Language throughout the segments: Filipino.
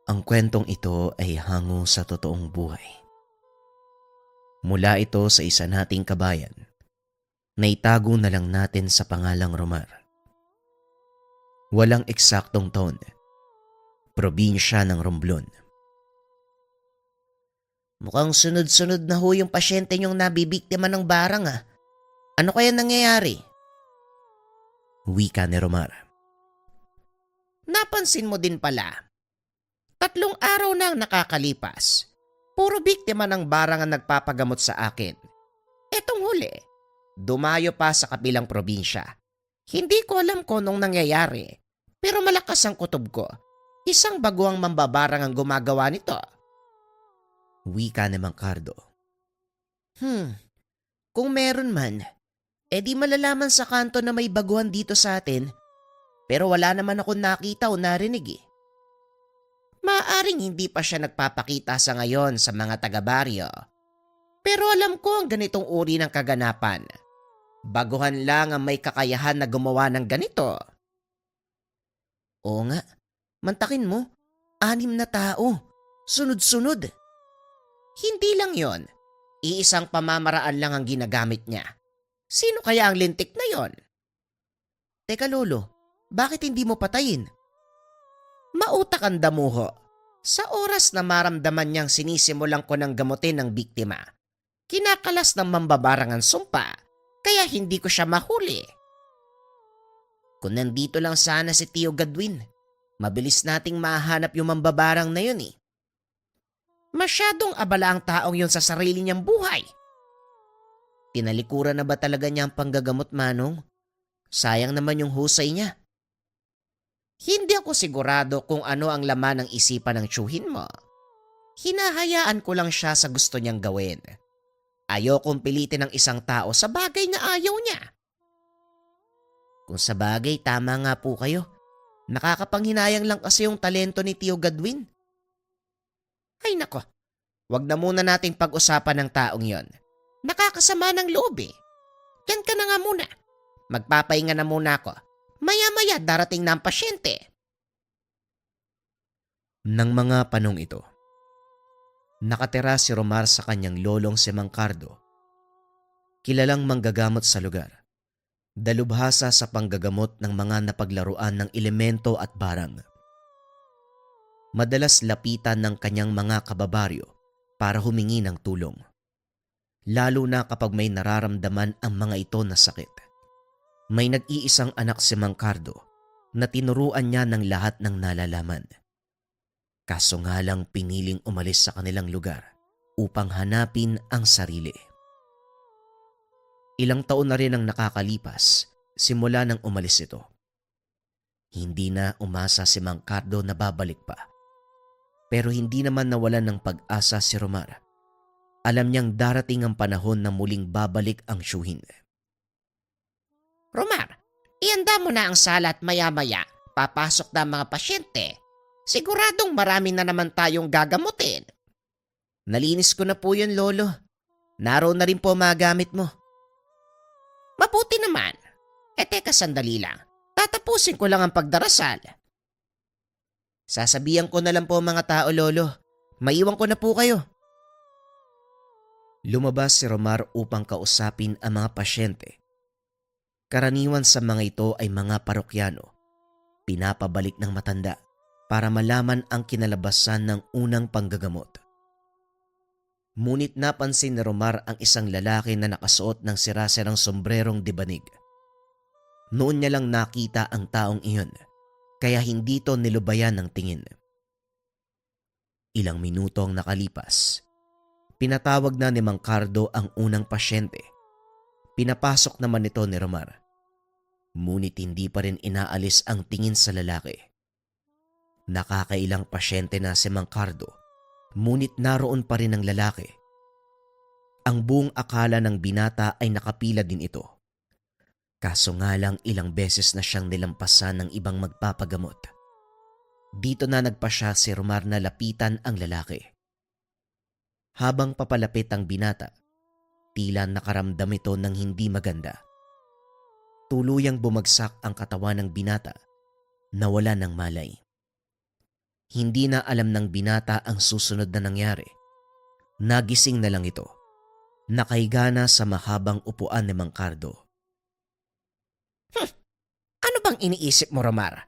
Ang kwentong ito ay hango sa totoong buhay. Mula ito sa isa nating kabayan na itago na lang natin sa pangalang Romar. Walang eksaktong taon, probinsya ng Romblon. Mukhang sunod-sunod na ho yung pasyente niyong nabibiktima ng barang ah. Ano kaya nangyayari? Wika ni Romar. Napansin mo din pala. 3 araw na ang nakakalipas. Puro biktima ng barang ang nagpapagamot sa akin. Etong huli, dumayo pa sa kabilang probinsya. Hindi ko alam kung anong nangyayari, pero malakas ang kutob ko. Isang baguang mambabarang ang gumagawa nito. Wika ni Mang Cardo. Kung meron man, edi malalaman sa kanto na may baguhan dito sa atin, pero wala naman ako nakita o narinig eh. Maaring hindi pa siya nagpapakita sa ngayon sa mga taga-baryo. Pero alam ko ang ganitong uri ng kaganapan. Baguhan lang ang may kakayahan na gumawa ng ganito. Oo nga, mantakin mo, 6 na tao, sunod-sunod. Hindi lang yon, iisang pamamaraan lang ang ginagamit niya. Sino kaya ang lintik na yon? Teka lolo, bakit hindi mo patayin? Mautak ang damuho. Sa oras na maramdaman niyang sinisimulan ko ng gamutin ng biktima, kinakalas ng mambabarang ang sumpa, kaya hindi ko siya mahuli. Kung nandito lang sana si Tio Gadwin, mabilis nating mahanap yung mambabarang na yun eh. Masyadong abala ang taong yun sa sarili niyang buhay. Tinalikuran na ba talaga niya ang panggagamot, Manong? Sayang naman yung husay niya. Hindi ako sigurado kung ano ang laman ng isipan ng tiyuhin mo. Hinahayaan ko lang siya sa gusto niyang gawin. Ayokong pilitin ng isang tao sa bagay na ayaw niya. Kung sa bagay, tama nga po kayo. Nakakapanghinayang lang kasi yung talento ni Tio Gadwin. Ay nako, wag na muna nating pag-usapan ng taong yon. Nakakasama ng loob eh. Yan ka na nga muna. Magpapahinga na muna ako. Maya-maya darating na ang pasyente. Nang mga panong ito, nakatira si Romar sa kanyang lolong si Mang Cardo, kilalang manggagamot sa lugar, dalubhasa sa panggagamot ng mga napaglaruan ng elemento at barang. Madalas lapitan ng kanyang mga kababaryo para humingi ng tulong, lalo na kapag may nararamdaman ang mga ito na sakit. May nag-iisang anak si Mang Cardo na tinuruan niya ng lahat ng nalalaman. Kaso nga lang piniling umalis sa kanilang lugar upang hanapin ang sarili. Ilang taon na rin ang nakakalipas simula nang umalis ito. Hindi na umasa si Mang Cardo na babalik pa. Pero hindi naman nawalan ng pag-asa si Romar. Alam niyang darating ang panahon na muling babalik ang tiyuhin. Romar, ihanda mo na ang sala at maya-maya papasok na ang mga pasyente. Siguradong marami na naman tayong gagamutin. Nalinis ko na po yun, Lolo. Naroon na rin po mga gamit mo. Mabuti naman. Teka sandali lang. Tatapusin ko lang ang pagdarasal. Sasabihan ko na lang po mga tao, Lolo. Maiwan ko na po kayo. Lumabas si Romar upang kausapin ang mga pasyente. Karaniwan sa mga ito ay mga parokyano, pinapabalik ng matanda para malaman ang kinalabasan ng unang panggagamot. Ngunit napansin ni Romar ang isang lalaki na nakasuot ng sirasirang sombrerong dibanig. Noon niya lang nakita ang taong iyon, kaya hindi ito nilubayan ng tingin. Ilang minuto ang nakalipas. Pinatawag na ni Mang Cardo ang unang pasyente. Pinapasok naman ito ni Romar. Ngunit hindi pa rin inaalis ang tingin sa lalaki. Nakakailang pasyente na si Mang Cardo, ngunit naroon pa rin ang lalaki. Ang buong akala ng binata ay nakapila din ito. Kaso nga lang ilang beses na siyang nilampasan ng ibang magpapagamot. Dito na nagpasya si Romar na lapitan ang lalaki. Habang papalapit ang binata, tila nakaramdam ito ng hindi maganda. Tuluyang bumagsak ang katawan ng binata, nawala ng malay. Hindi na alam ng binata ang susunod na nangyari. Nagising na lang ito. Nakahiga na sa mahabang upuan ni Mang Cardo. Ano bang iniisip mo, Romar?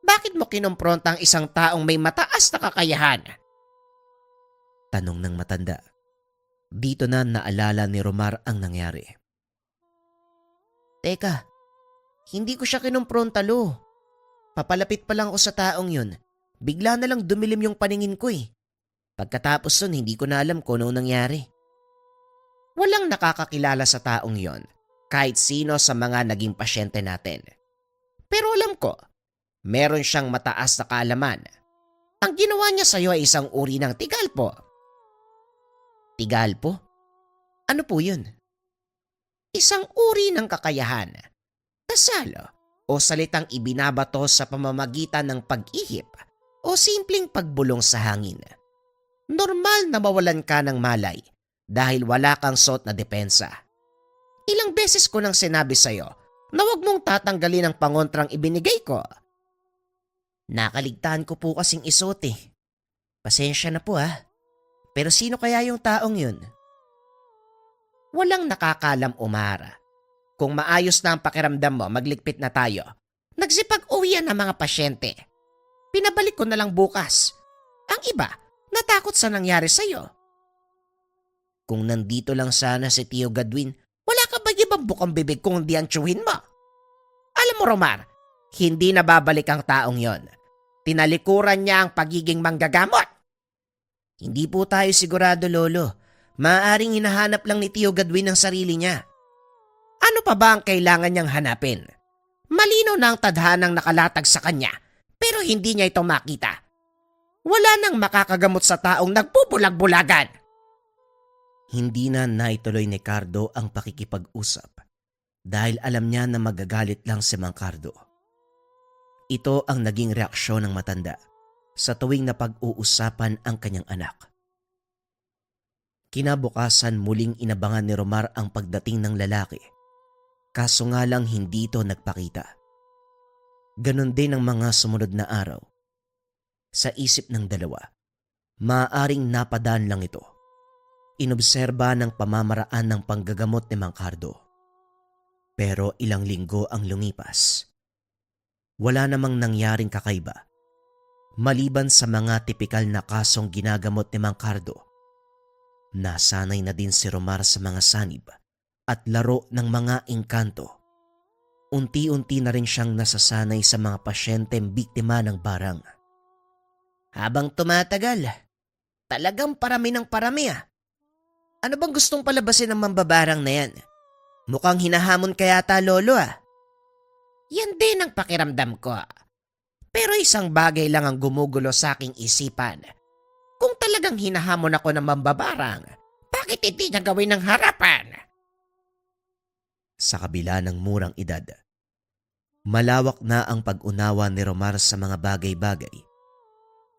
Bakit mo kinumpronta ang isang taong may mataas na kakayahan? Tanong ng matanda. Dito na naalala ni Romar ang nangyari. Teka, hindi ko siya kinumpronta, Lo. Papalapit pa lang ako sa taong yun. Bigla na lang dumilim yung paningin ko eh. Pagkatapos nun, hindi ko na alam kung ano nangyari. Walang nakakakilala sa taong yon, kahit sino sa mga naging pasyente natin. Pero alam ko, meron siyang mataas na kaalaman. Ang ginawa niya sa'yo ay isang uri ng tigalpo. Tigalpo? Ano po yun? Isang uri ng kakayahan. Dasal o salitang ibinabato sa pamamagitan ng pag-ihip o simpleng pagbulong sa hangin. Normal na mawalan ka ng malay dahil wala kang suot na depensa. Ilang beses ko nang sinabi sa'yo na huwag mong tatanggalin ang pangontrang ibinigay ko. Nakaligtaan ko po kasing isuot eh. Pasensya na po ah. Pero sino kaya yung taong yun? Walang nakakalam, Umara. Kung maayos na ang pakiramdam mo, magligpit na tayo. Nagsipag-uwian ng mga pasyente. Pinabalik ko na lang bukas. Ang iba, natakot sa nangyari sa'yo. Kung nandito lang sana si Tio Gadwin, wala ka ba ibang bukang bibig kung hindi ang tsuhin mo? Alam mo, Romar, hindi na babalik ang taong yon. Tinalikuran niya ang pagiging manggagamot. Hindi po tayo sigurado, Lolo. Maaaring hinahanap lang ni Tio Gadwin ang sarili niya. Ano pa ba ang kailangan niyang hanapin? Malinaw na ang tadhanang nakalatag sa kanya, pero hindi niya ito makita. Wala nang makakagamot sa taong nagbubulag-bulagan. Hindi na naituloy ni Cardo ang pakikipag-usap dahil alam niya na magagalit lang si Mang Cardo. Ito ang naging reaksyon ng matanda sa tuwing napag-uusapan ang kanyang anak. Kinabukasan muling inabangan ni Romar ang pagdating ng lalaki, kaso nga lang hindi ito nagpakita. Ganon din ang mga sumunod na araw. Sa isip ng dalawa, maaaring napadaan lang ito. Inobserba ng pamamaraan ng panggagamot ni Mang Cardo. Pero ilang linggo ang lumipas. Wala namang nangyaring kakaiba. Maliban sa mga tipikal na kasong ginagamot ni Mang Cardo, nasanay na din si Romar sa mga sanib at laro ng mga engkanto. Unti-unti na rin siyang nasasanay sa mga pasyenteng biktima ng barang. Habang tumatagal, talagang parami ng parami ah. Ano bang gustong palabasin ng mambabarang na yan? Mukhang hinahamon kaya ta, Lolo ah. Yan din ang pakiramdam ko. Pero isang bagay lang ang gumugulo sa aking isipan. Kung talagang hinahamon ako ng mambabarang, bakit hindi niya gawin ng harapan? Sa kabila ng murang edad, malawak na ang pag-unawa ni Romar sa mga bagay-bagay,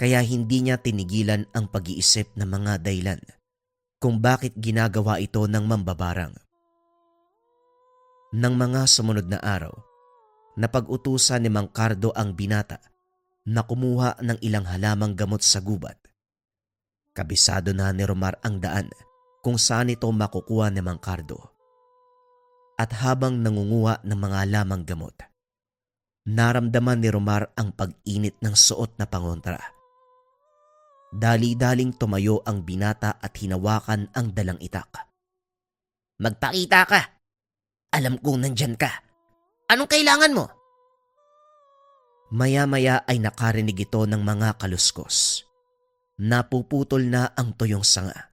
kaya hindi niya tinigilan ang pag-iisip ng mga dahilan kung bakit ginagawa ito ng mambabarang. Nang mga sumunod na araw, napag-utusan ni Mang Cardo ang binata na kumuha ng ilang halamang gamot sa gubat. Kabisado na ni Romar ang daan kung saan ito makukuha ni Mang Cardo. At habang nangunguha ng mga halamang gamot, naramdaman ni Romar ang pag-init ng suot na pangontra. Dali-daling tumayo ang binata at hinawakan ang dalang itak. Magpakita ka. Alam kong nandyan ka. Anong kailangan mo? Maya-maya ay nakarinig ito ng mga kaluskos. Napuputol na ang tuyong sanga.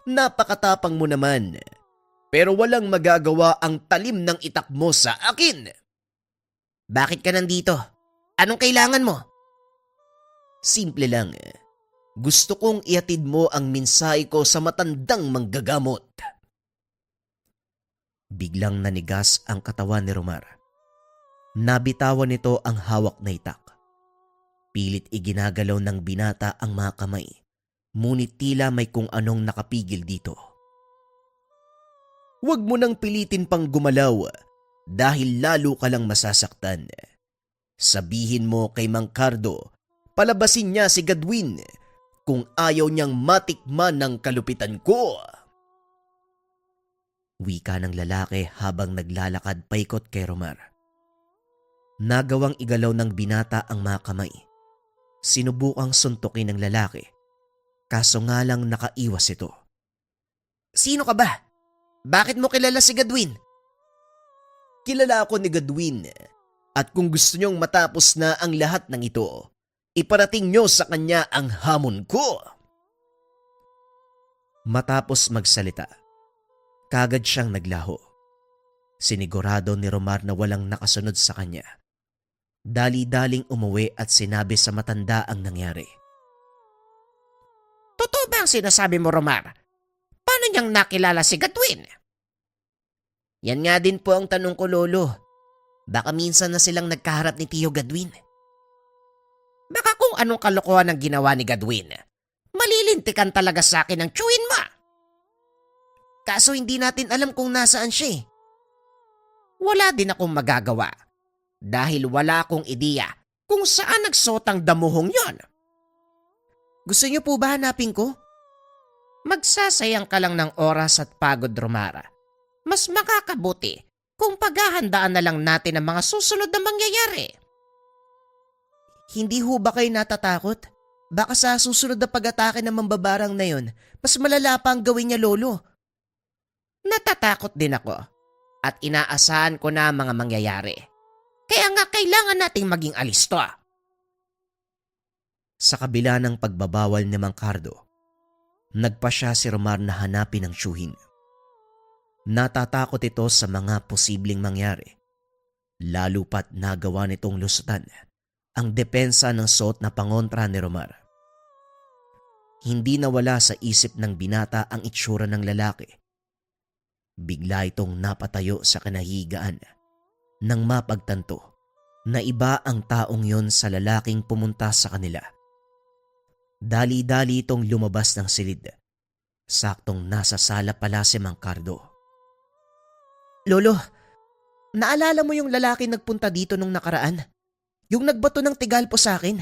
Napakatapang mo naman, pero walang magagawa ang talim ng itak mo sa akin. Bakit ka nandito? Anong kailangan mo? Simple lang. Gusto kong ihatid mo ang mensahe ko sa matandang manggagamot. Biglang nanigas ang katawan ni Romar. Nabitawan nito ang hawak na itak. Pilit iginagalaw ng binata ang mga kamay, ngunit tila may kung anong nakapigil dito. Huwag mo nang pilitin pang gumalaw dahil lalo ka lang masasaktan. Sabihin mo kay Mang Cardo, palabasin niya si Gadwin kung ayaw niyang matikman ng kalupitan ko. Wika ng lalaki habang naglalakad paikot kay Romar. Nagawang igalaw ng binata ang mga kamay. Sinubukang suntukin ng lalaki, kaso nga lang nakaiwas ito. Sino ka ba? Bakit mo kilala si Gadwin? Kilala ako ni Gadwin, at kung gusto niyong matapos na ang lahat ng ito, iparating niyo sa kanya ang hamon ko. Matapos magsalita, kagad siyang naglaho. Sinigurado ni Romar na walang nakasunod sa kanya. Dali-daling umuwi at sinabi sa matanda ang nangyari. Totoo ba ang sinasabi mo, Romar? Paano niyang nakilala si Gadwin? Yan nga din po ang tanong ko, Lolo. Baka minsan na silang nagkaharap ni Tio Gadwin. Baka kung anong kalokohan ang ginawa ni Gadwin, malilintikan talaga sa akin ang tiyuhin mo. Kaso hindi natin alam kung nasaan siya eh. Wala din akong magagawa dahil wala akong ideya kung saan nagsuot ang damuhong yon. Gusto niyo po ba hanapin ko? Magsasayang ka lang ng oras at pagod, Romara. Mas makakabuti kung paghahandaan na lang natin ang mga susunod na mangyayari. Hindi ho ba kayo natatakot? Baka sa susunod na pag-atake ng mambabarang na yon, mas malala pa ang gawin niya, Lolo. Natatakot din ako at inaasahan ko na ang mga mangyayari. Kaya nga kailangan nating maging alisto. Sa kabila ng pagbabawal ni Mang Cardo, nagpa siya si Romar na hanapin ang tiyuhin. Natatakot ito sa mga posibleng mangyari, lalo pat nagawa nitong lusutan ang depensa ng suot na pangontra ni Romar. Hindi nawala sa isip ng binata ang itsura ng lalaki. Bigla itong napatayo sa kinahigaan nang mapagtanto na iba ang taong yon sa lalaking pumunta sa kanila. Dali-dali itong lumabas ng silid. Saktong nasa sala pala si Mang Cardo. Lolo, naalala mo yung lalaki nagpunta dito nung nakaraan? Yung nagbato ng tigal po sa akin?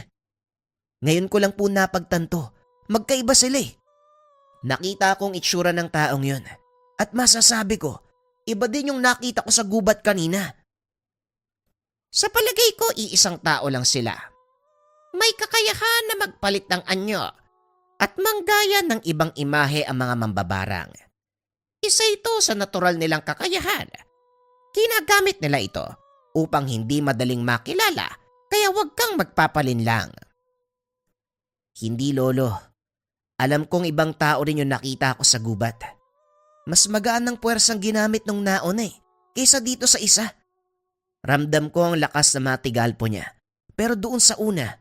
Ngayon ko lang po napagtanto, magkaiba sila eh. Nakita kong itsura ng taong yon at masasabi ko, iba din yung nakita ko sa gubat kanina. Sa palagay ko, iisang tao lang sila. May kakayahan na magpalit ng anyo at manggaya ng ibang imahe ang mga mambabarang. Isa ito sa natural nilang kakayahan. Ginagamit nila ito upang hindi madaling makilala, kaya huwag kang magpapalinlang. Hindi, Lolo. Alam kong ibang tao rin yung nakita ko sa gubat. Mas magaan ng puwersang ginamit nung nauna eh, kaysa dito sa isa. Ramdam ko ang lakas na matigalpo niya, pero doon sa una,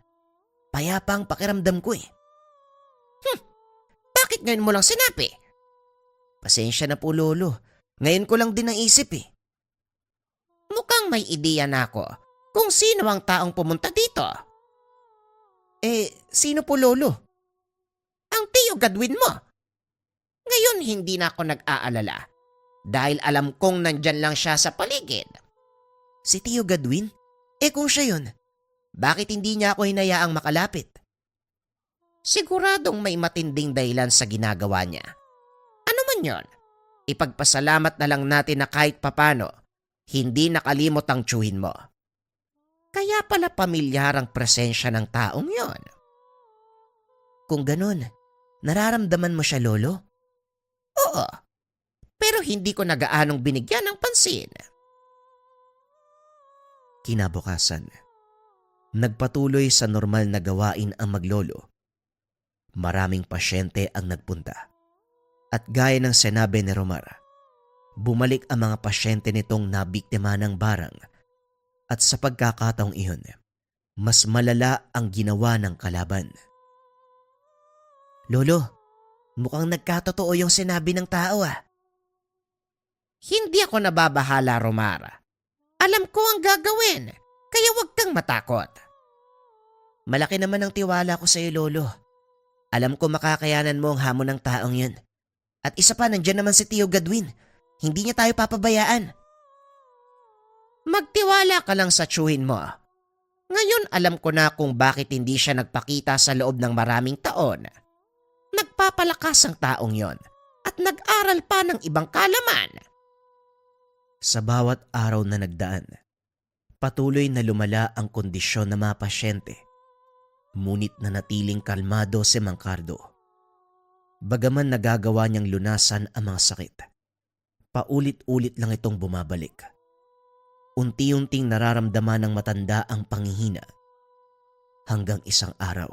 payapa ang pakiramdam ko eh. Bakit ngayon mo lang sinabi? Pasensya na po, Lolo. Ngayon ko lang din naisip eh. Mukhang may ideya na ako kung sino ang taong pumunta dito. Sino po, Lolo? Ang Tio Gadwin mo. Ngayon hindi na ako nag-aalala dahil alam kong nandyan lang siya sa paligid. Si Tio Gadwin? Kung siya yun, bakit hindi niya ako hinayaang makalapit? Siguradong may matinding dahilan sa ginagawa niya. Ano man yon? Ipagpasalamat na lang natin na kahit papano, hindi nakalimot ang tiyuhin mo. Kaya pala pamilyar ang presensya ng taong yon. Kung ganun, nararamdaman mo siya, Lolo? Oo, pero hindi ko nagaanong binigyan ng pansin. Kinabukasan, nagpatuloy sa normal na gawain ang maglolo. Maraming pasyente ang nagpunta. At gaya ng sinabi ni Romar, bumalik ang mga pasyente nitong nabiktima ng barang. At sa pagkakataong iyon, mas malala ang ginawa ng kalaban. Lolo, mukhang nagkatotoo yung sinabi ng tao ah. Hindi ako nababahala, Romar. Alam ko ang gagawin, kaya huwag kang matakot. Malaki naman ang tiwala ko sa iyo, Lolo. Alam ko makakayanan mo ang hamon ng taong yun. At isa pa, nandyan naman si Tio Gadwin. Hindi niya tayo papabayaan. Magtiwala ka lang sa tiyuhin mo. Ngayon alam ko na kung bakit hindi siya nagpakita sa loob ng maraming taon. Nagpapalakas ang taong yon at nag-aral pa ng ibang kalaman. Sa bawat araw na nagdaan, patuloy na lumala ang kondisyon ng mga pasyente. Ngunit nanatiling kalmado si Mang Cardo. Bagaman nagagawa niyang lunasan ang mga sakit, paulit-ulit lang itong bumabalik. Unti-unting nararamdaman ng matanda ang panghihina. Hanggang isang araw,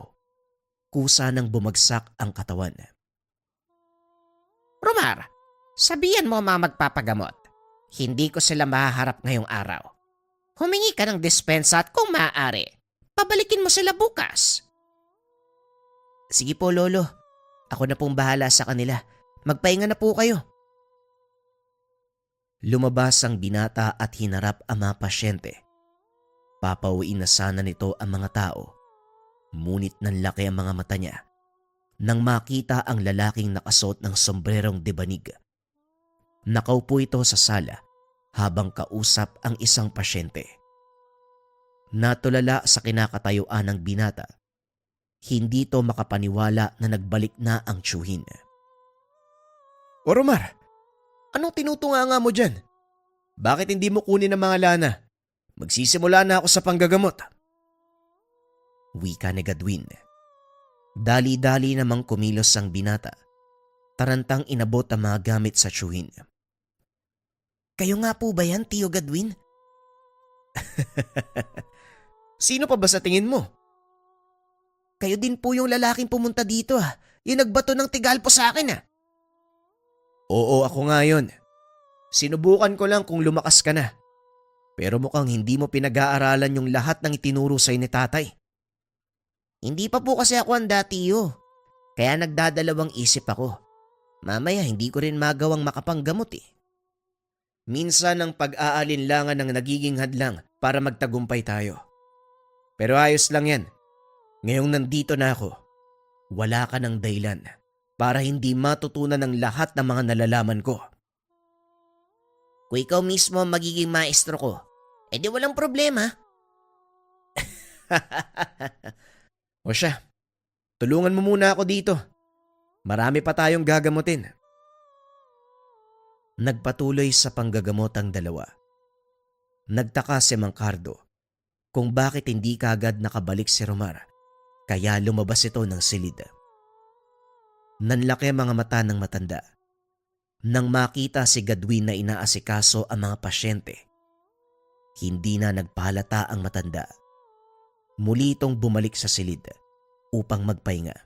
kusa nang bumagsak ang katawan. Romar, sabihan mo mga magpapagamot. Hindi ko sila mahaharap ngayong araw. Humingi ka ng dispensa at kung maaari, pabalikin mo sila bukas. Sige po, Lolo. Ako na pong bahala sa kanila. Magpahinga na po kayo. Lumabas ang binata at hinarap ang mga pasyente. Papauwiin na sana nito ang mga tao. Ngunit nanlaki ang mga mata niya nang makita ang lalaking nakasuot ng sombrerong debanig. Nakaupo ito sa sala habang kausap ang isang pasyente. Natulala sa kinakatayuan ng binata. Hindi to makapaniwala na nagbalik na ang tiyuhin. O Romar, anong tinutunganga mo dyan? Bakit hindi mo kunin ang mga lana? Magsisimula na ako sa panggagamot. Wika ni Gadwin. Dali-dali namang kumilos ang binata. Tarantang inabot ang mga gamit sa tiyuhin. Kayo nga po ba yan, Tio Gadwin? Sino pa ba sa tingin mo? Kayo din po yung lalaking pumunta dito Yung nagbato ng tigalpo sa akin Oo, ako nga yun. Sinubukan ko lang kung lumakas ka na. Pero mukhang hindi mo pinag-aaralan yung lahat ng itinuro sa'yo ni tatay. Hindi pa po kasi ako handa, Tio. Kaya nagdadalawang isip ako. Mamaya hindi ko rin magawang makapanggamot Minsan ang pag-aalinlangan ng nagiging hadlang para magtagumpay tayo. Pero ayos lang yan. Ngayong nandito na ako, wala ka ng dahilan para hindi matutunan ng lahat ng mga nalalaman ko. Kung ikaw mismo ang magiging maestro ko, edi walang problema. O siya, tulungan mo muna ako dito. Marami pa tayong gagamutin. Nagpatuloy sa panggagamot ang dalawa. Nagtaka si Mang Cardo kung bakit hindi kaagad nakabalik si Romar, kaya lumabas ito ng silid. Nanlaki ang mga mata ng matanda. Nang makita si Gadwin na inaasikaso ang mga pasyente, hindi na nagpahalata ang matanda. Muli itong bumalik sa silid upang magpahinga.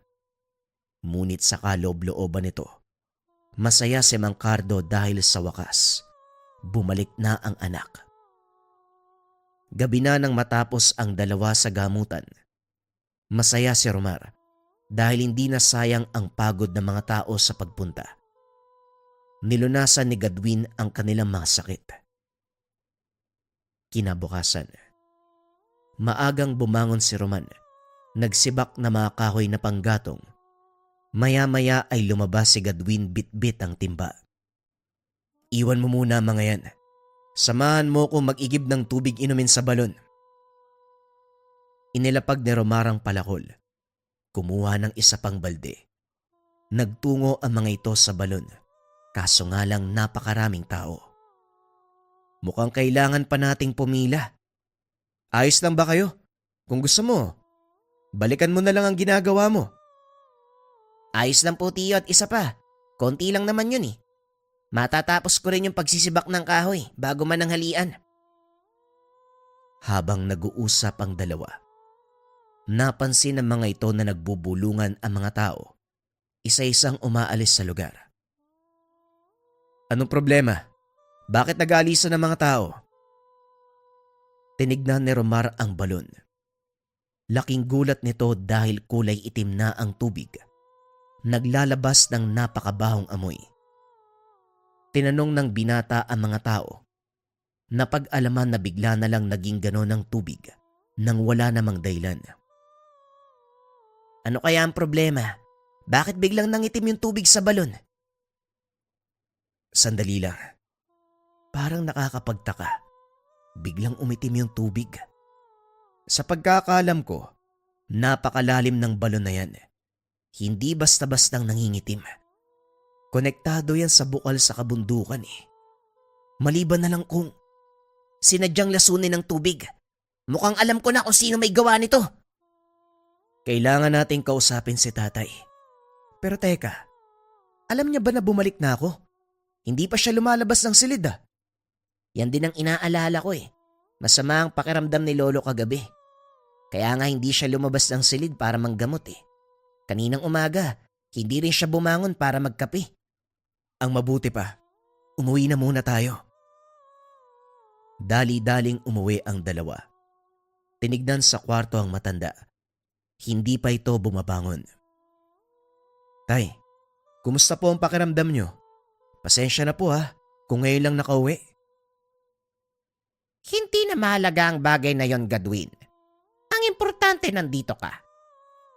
Ngunit sa kaloob-looban nito, masaya si Mang Cardo dahil sa wakas, bumalik na ang anak. Gabi na nang matapos ang dalawa sa gamutan. Masaya si Romar dahil hindi na sayang ang pagod ng mga tao sa pagpunta. Nilunasan ni Gadwin ang kanilang mga sakit. Kinabukasan, maagang bumangon si Roman, nagsibak na mga kahoy na panggatong. Maya-maya ay lumabas si Gadwin bit-bit ang timba. Iwan mo muna mga yan. Samahan mo kung mag-igib ng tubig inumin sa balon. Inilapag ni Romar ang palakol. Kumuha ng isa pang balde. Nagtungo ang mga ito sa balon. Kaso nga lang napakaraming tao. Mukhang kailangan pa nating pumila. Ayos lang ba kayo? Kung gusto mo, balikan mo na lang ang ginagawa mo. Ayos lang po, Tio, at isa pa. Konti lang naman yun Matatapos ko rin yung pagsisibak ng kahoy bago man ang halian. Habang nag-uusap ang dalawa, napansin ng mga ito na nagbubulungan ang mga tao. Isa-isang umaalis sa lugar. Anong problema? Bakit nag-aalisan ng mga tao? Tinignan ni Romar ang balon. Laking gulat nito dahil kulay itim na ang tubig. Naglalabas ng napakabahong amoy. Tinanong ng binata ang mga tao. Napag-alaman na bigla na lang naging ganon ang tubig nang wala namang dahilan. Ano kaya ang problema? Bakit biglang nangitim yung tubig sa balon? Sandali lang. Parang nakakapagtaka. Biglang umitim yung tubig. Sa pagkakaalam ko, napakalalim ng balon na yan. Hindi basta-bastang nangingitim. Konektado yan sa bukal sa kabundukan eh. Maliban na lang kung Sinadyang lasunin ng tubig. Mukhang alam ko na kung sino may gawa nito. kailangan nating kausapin si tatay. Pero teka, alam niya ba na bumalik na ako? Hindi pa siya lumalabas ng silid ah. Yan din ang inaalala ko eh. Masama ang pakiramdam ni Lolo kagabi. Kaya nga hindi siya lumabas ng silid para manggamot eh. Kaninang umaga, hindi rin siya bumangon para magkape. Ang mabuti pa, umuwi na muna tayo. Dali-daling umuwi ang dalawa. Tinignan sa kwarto ang matanda. Hindi pa ito bumabangon. Tay, kumusta po ang pakiramdam nyo? Pasensya na po ha, kung ngayon lang nakauwi. Hindi na mahalaga ang bagay na yon, Gadwin. Ang importante nandito ka.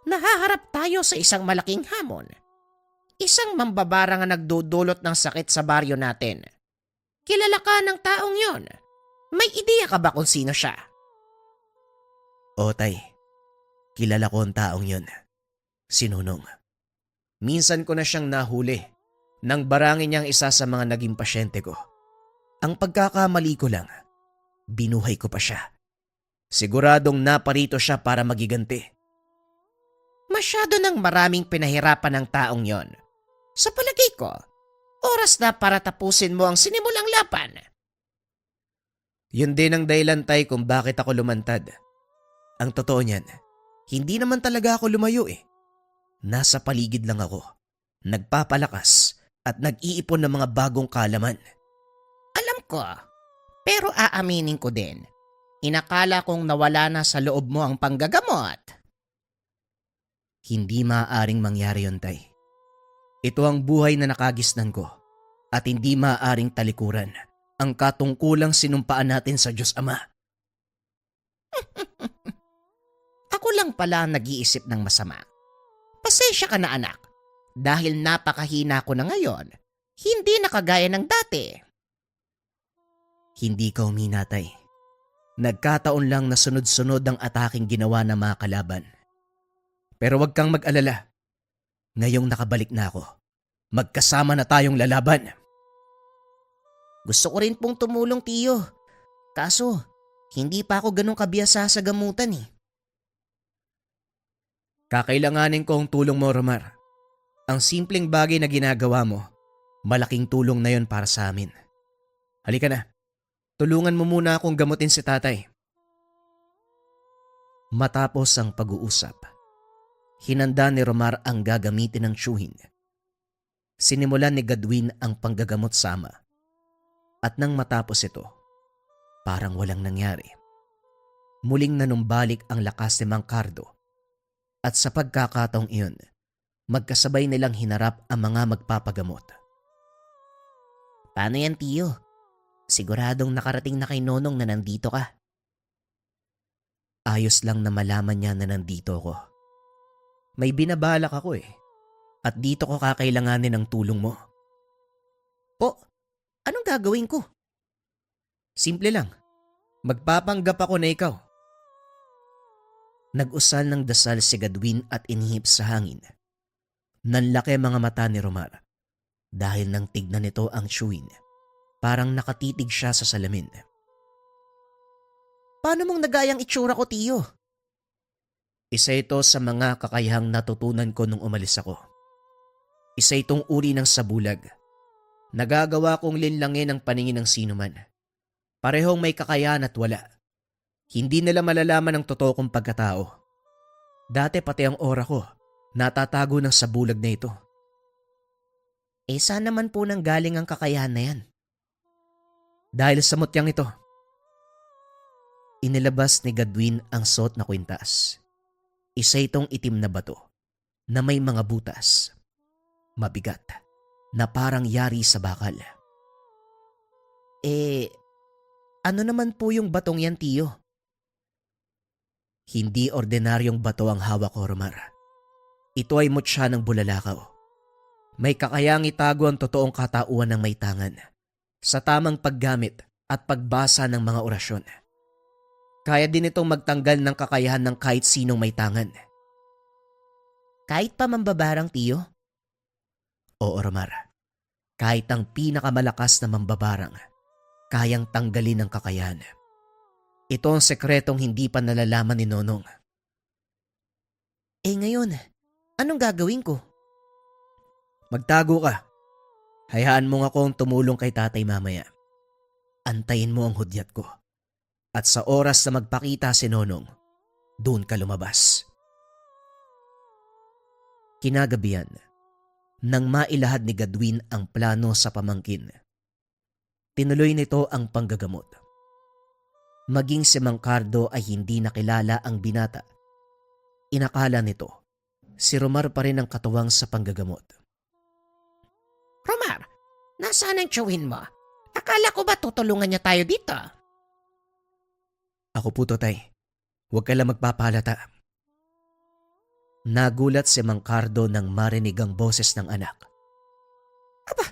Nahaharap tayo sa isang malaking hamon. Isang mambabarang ang nagdudulot ng sakit sa baryo natin. Kilala ka ng taong yon. May ideya ka ba kung sino siya? O tay, kilala ko ang taong yon. Si Nonong. Minsan ko na siyang nahuli nang barangin niyang isa sa mga naging pasyente ko. Ang pagkakamali ko lang, binuhay ko pa siya. Siguradong naparito siya para magiganti. Masyado nang maraming pinahirapan ng taong yon. Sa palagay ko, oras na para tapusin mo ang sinimulang laban. Yun din ang dahilan tay kung bakit ako lumantad. Ang totoo niyan, hindi naman talaga ako lumayo eh. Nasa paligid lang ako, nagpapalakas at nag-iipon ng mga bagong kalaman. Alam ko, pero aaminin ko din. Inakala kong nawala na sa loob mo ang panggagamot. Hindi maaaring mangyari yun tay. Ito ang buhay na nakagisnan ko at hindi maaaring talikuran ang katungkulang sinumpaan natin sa Diyos Ama. Ako lang pala ang nag-iisip ng masama. Pasensya ka na anak, dahil napakahina ko na ngayon, hindi na kagaya ng dati. Hindi ka uminatay. Nagkataon lang na sunod-sunod ang ataking ginawa ng mga kalaban. Pero wag kang mag-alala. Ngayong nakabalik na ako, magkasama na tayong lalaban. Gusto ko rin pong tumulong, Tiyo. Kaso, hindi pa ako ganun kabiyasa sa gamutan eh. Kakailanganin ko ang tulong mo, Romar. Ang simpleng bagay na ginagawa mo, malaking tulong na yon para sa amin. Halika na, tulungan mo muna akong gamutin si tatay. Matapos ang pag-uusap, hinanda ni Romar ang gagamitin ng tiyuhin. Sinimulan ni Gadwin ang panggagamot sama. At nang matapos ito, parang walang nangyari. Muling nanumbalik ang lakas ni Mang Cardo. At sa pagkakataong iyon, magkasabay nilang hinarap ang mga magpapagamot. Paano yan, Tiyo? Siguradong nakarating na kay Nonong na nandito ka. Ayos lang na malaman niya na nandito ako. May binabalak ako eh. At dito ko kakailanganin ng tulong mo. Anong gagawin ko? Simple lang. Magpapanggap ako na ikaw. Nag-usal ng dasal si Gadwin at inihip sa hangin. Nanlaki mga mata ni Romar dahil nang tignan nito ang tiyuhin. Parang nakatitig siya sa salamin. Paano mong nagayang itsura ko, Tiyo? Isa ito sa mga kakayahang natutunan ko nung umalis ako. Isa itong uri ng sabulag. Nagagawa kong linlangin ang paningin ng sinuman. Parehong may kakayahan at wala. Hindi nila malalaman ang totoo kong pagkatao. Dati pati ang aura ko, natatago ng sabulag na ito. Saan naman po nang galing ang kakayahan na yan? Dahil sa mutyang ito. Inilabas ni Gadwin ang suot na kwintas. Isa itong itim na bato na may mga butas. Mabigat na parang yari sa bakal. Ano naman po yung batong yan, Tiyo? Hindi ordinaryong bato ang hawak ko, Romar. Ito ay mutya ng bulalakaw. May kakayang itago ang totoong katauhan ng may tangan sa tamang paggamit at pagbasa ng mga orasyon. Kaya din itong magtanggal ng kakayahan ng kahit sinong may tangan. Kahit pa mambabarang, Tiyo? Oo, Romar. Kahit ang pinakamalakas na mambabarang, kayang tanggalin ng kakayahan. Ito ang sekretong hindi pa nalalaman ni Nonong. Ngayon, anong gagawin ko? Magtago ka. Hayaan mo nga akong tumulong kay tatay mamaya. Antayin mo ang hudyat ko. At sa oras na magpakita si Nonong, doon ka lumabas. Kinagabihan, nang mailahad ni Gadwin ang plano sa pamangkin, tinuloy nito ang panggagamot. Maging si Mang Cardo ay hindi nakilala ang binata. Inakala nito, si Romar pa rin ang katuwang sa panggagamot. Romar, nasaan ang tiyuhin mo? Akala ko ba tutulungan niya tayo dito? Ako po, Tay. Huwag ka lang magpapalata. Nagulat si Mang Cardo nang marinig ang boses ng anak. Aba,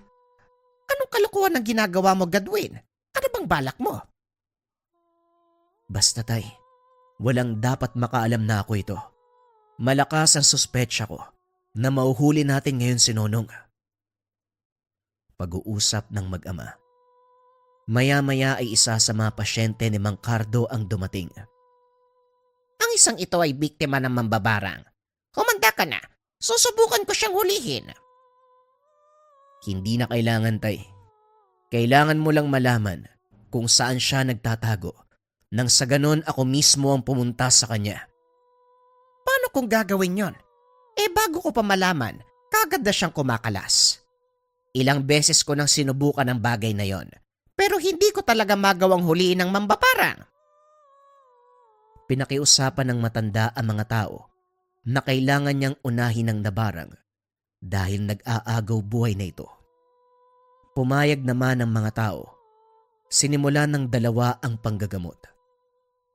anong kalukuhan ang ginagawa mo, Gadwin? Ano bang balak mo? Basta, Tay, walang dapat makaalam na ako ito. Malakas ang suspetsya ko na mauhuli natin ngayon si Nonong. Pag-uusap ng mag-ama. Maya-maya ay isa sa mga pasyente ni Mang Cardo ang dumating. Ang isang ito ay biktima ng mambabarang. Humanda ka na. Susubukan ko siyang hulihin. Hindi na kailangan, Tay. Kailangan mo lang malaman kung saan siya nagtatago. Nang sa ganon ako mismo ang pumunta sa kanya. Paano kung gagawin yon? Bago ko pa malaman, kagad na siyang kumakalas. Ilang beses ko nang sinubukan ang bagay na yon, pero hindi ko talaga magawang huliin ng mambabarang. Pinakiusapan ng matanda ang mga tao na kailangan niyang unahin ng nabarang dahil nag-aagaw buhay na ito. Pumayag naman ang mga tao. Sinimula ng dalawa ang panggagamot.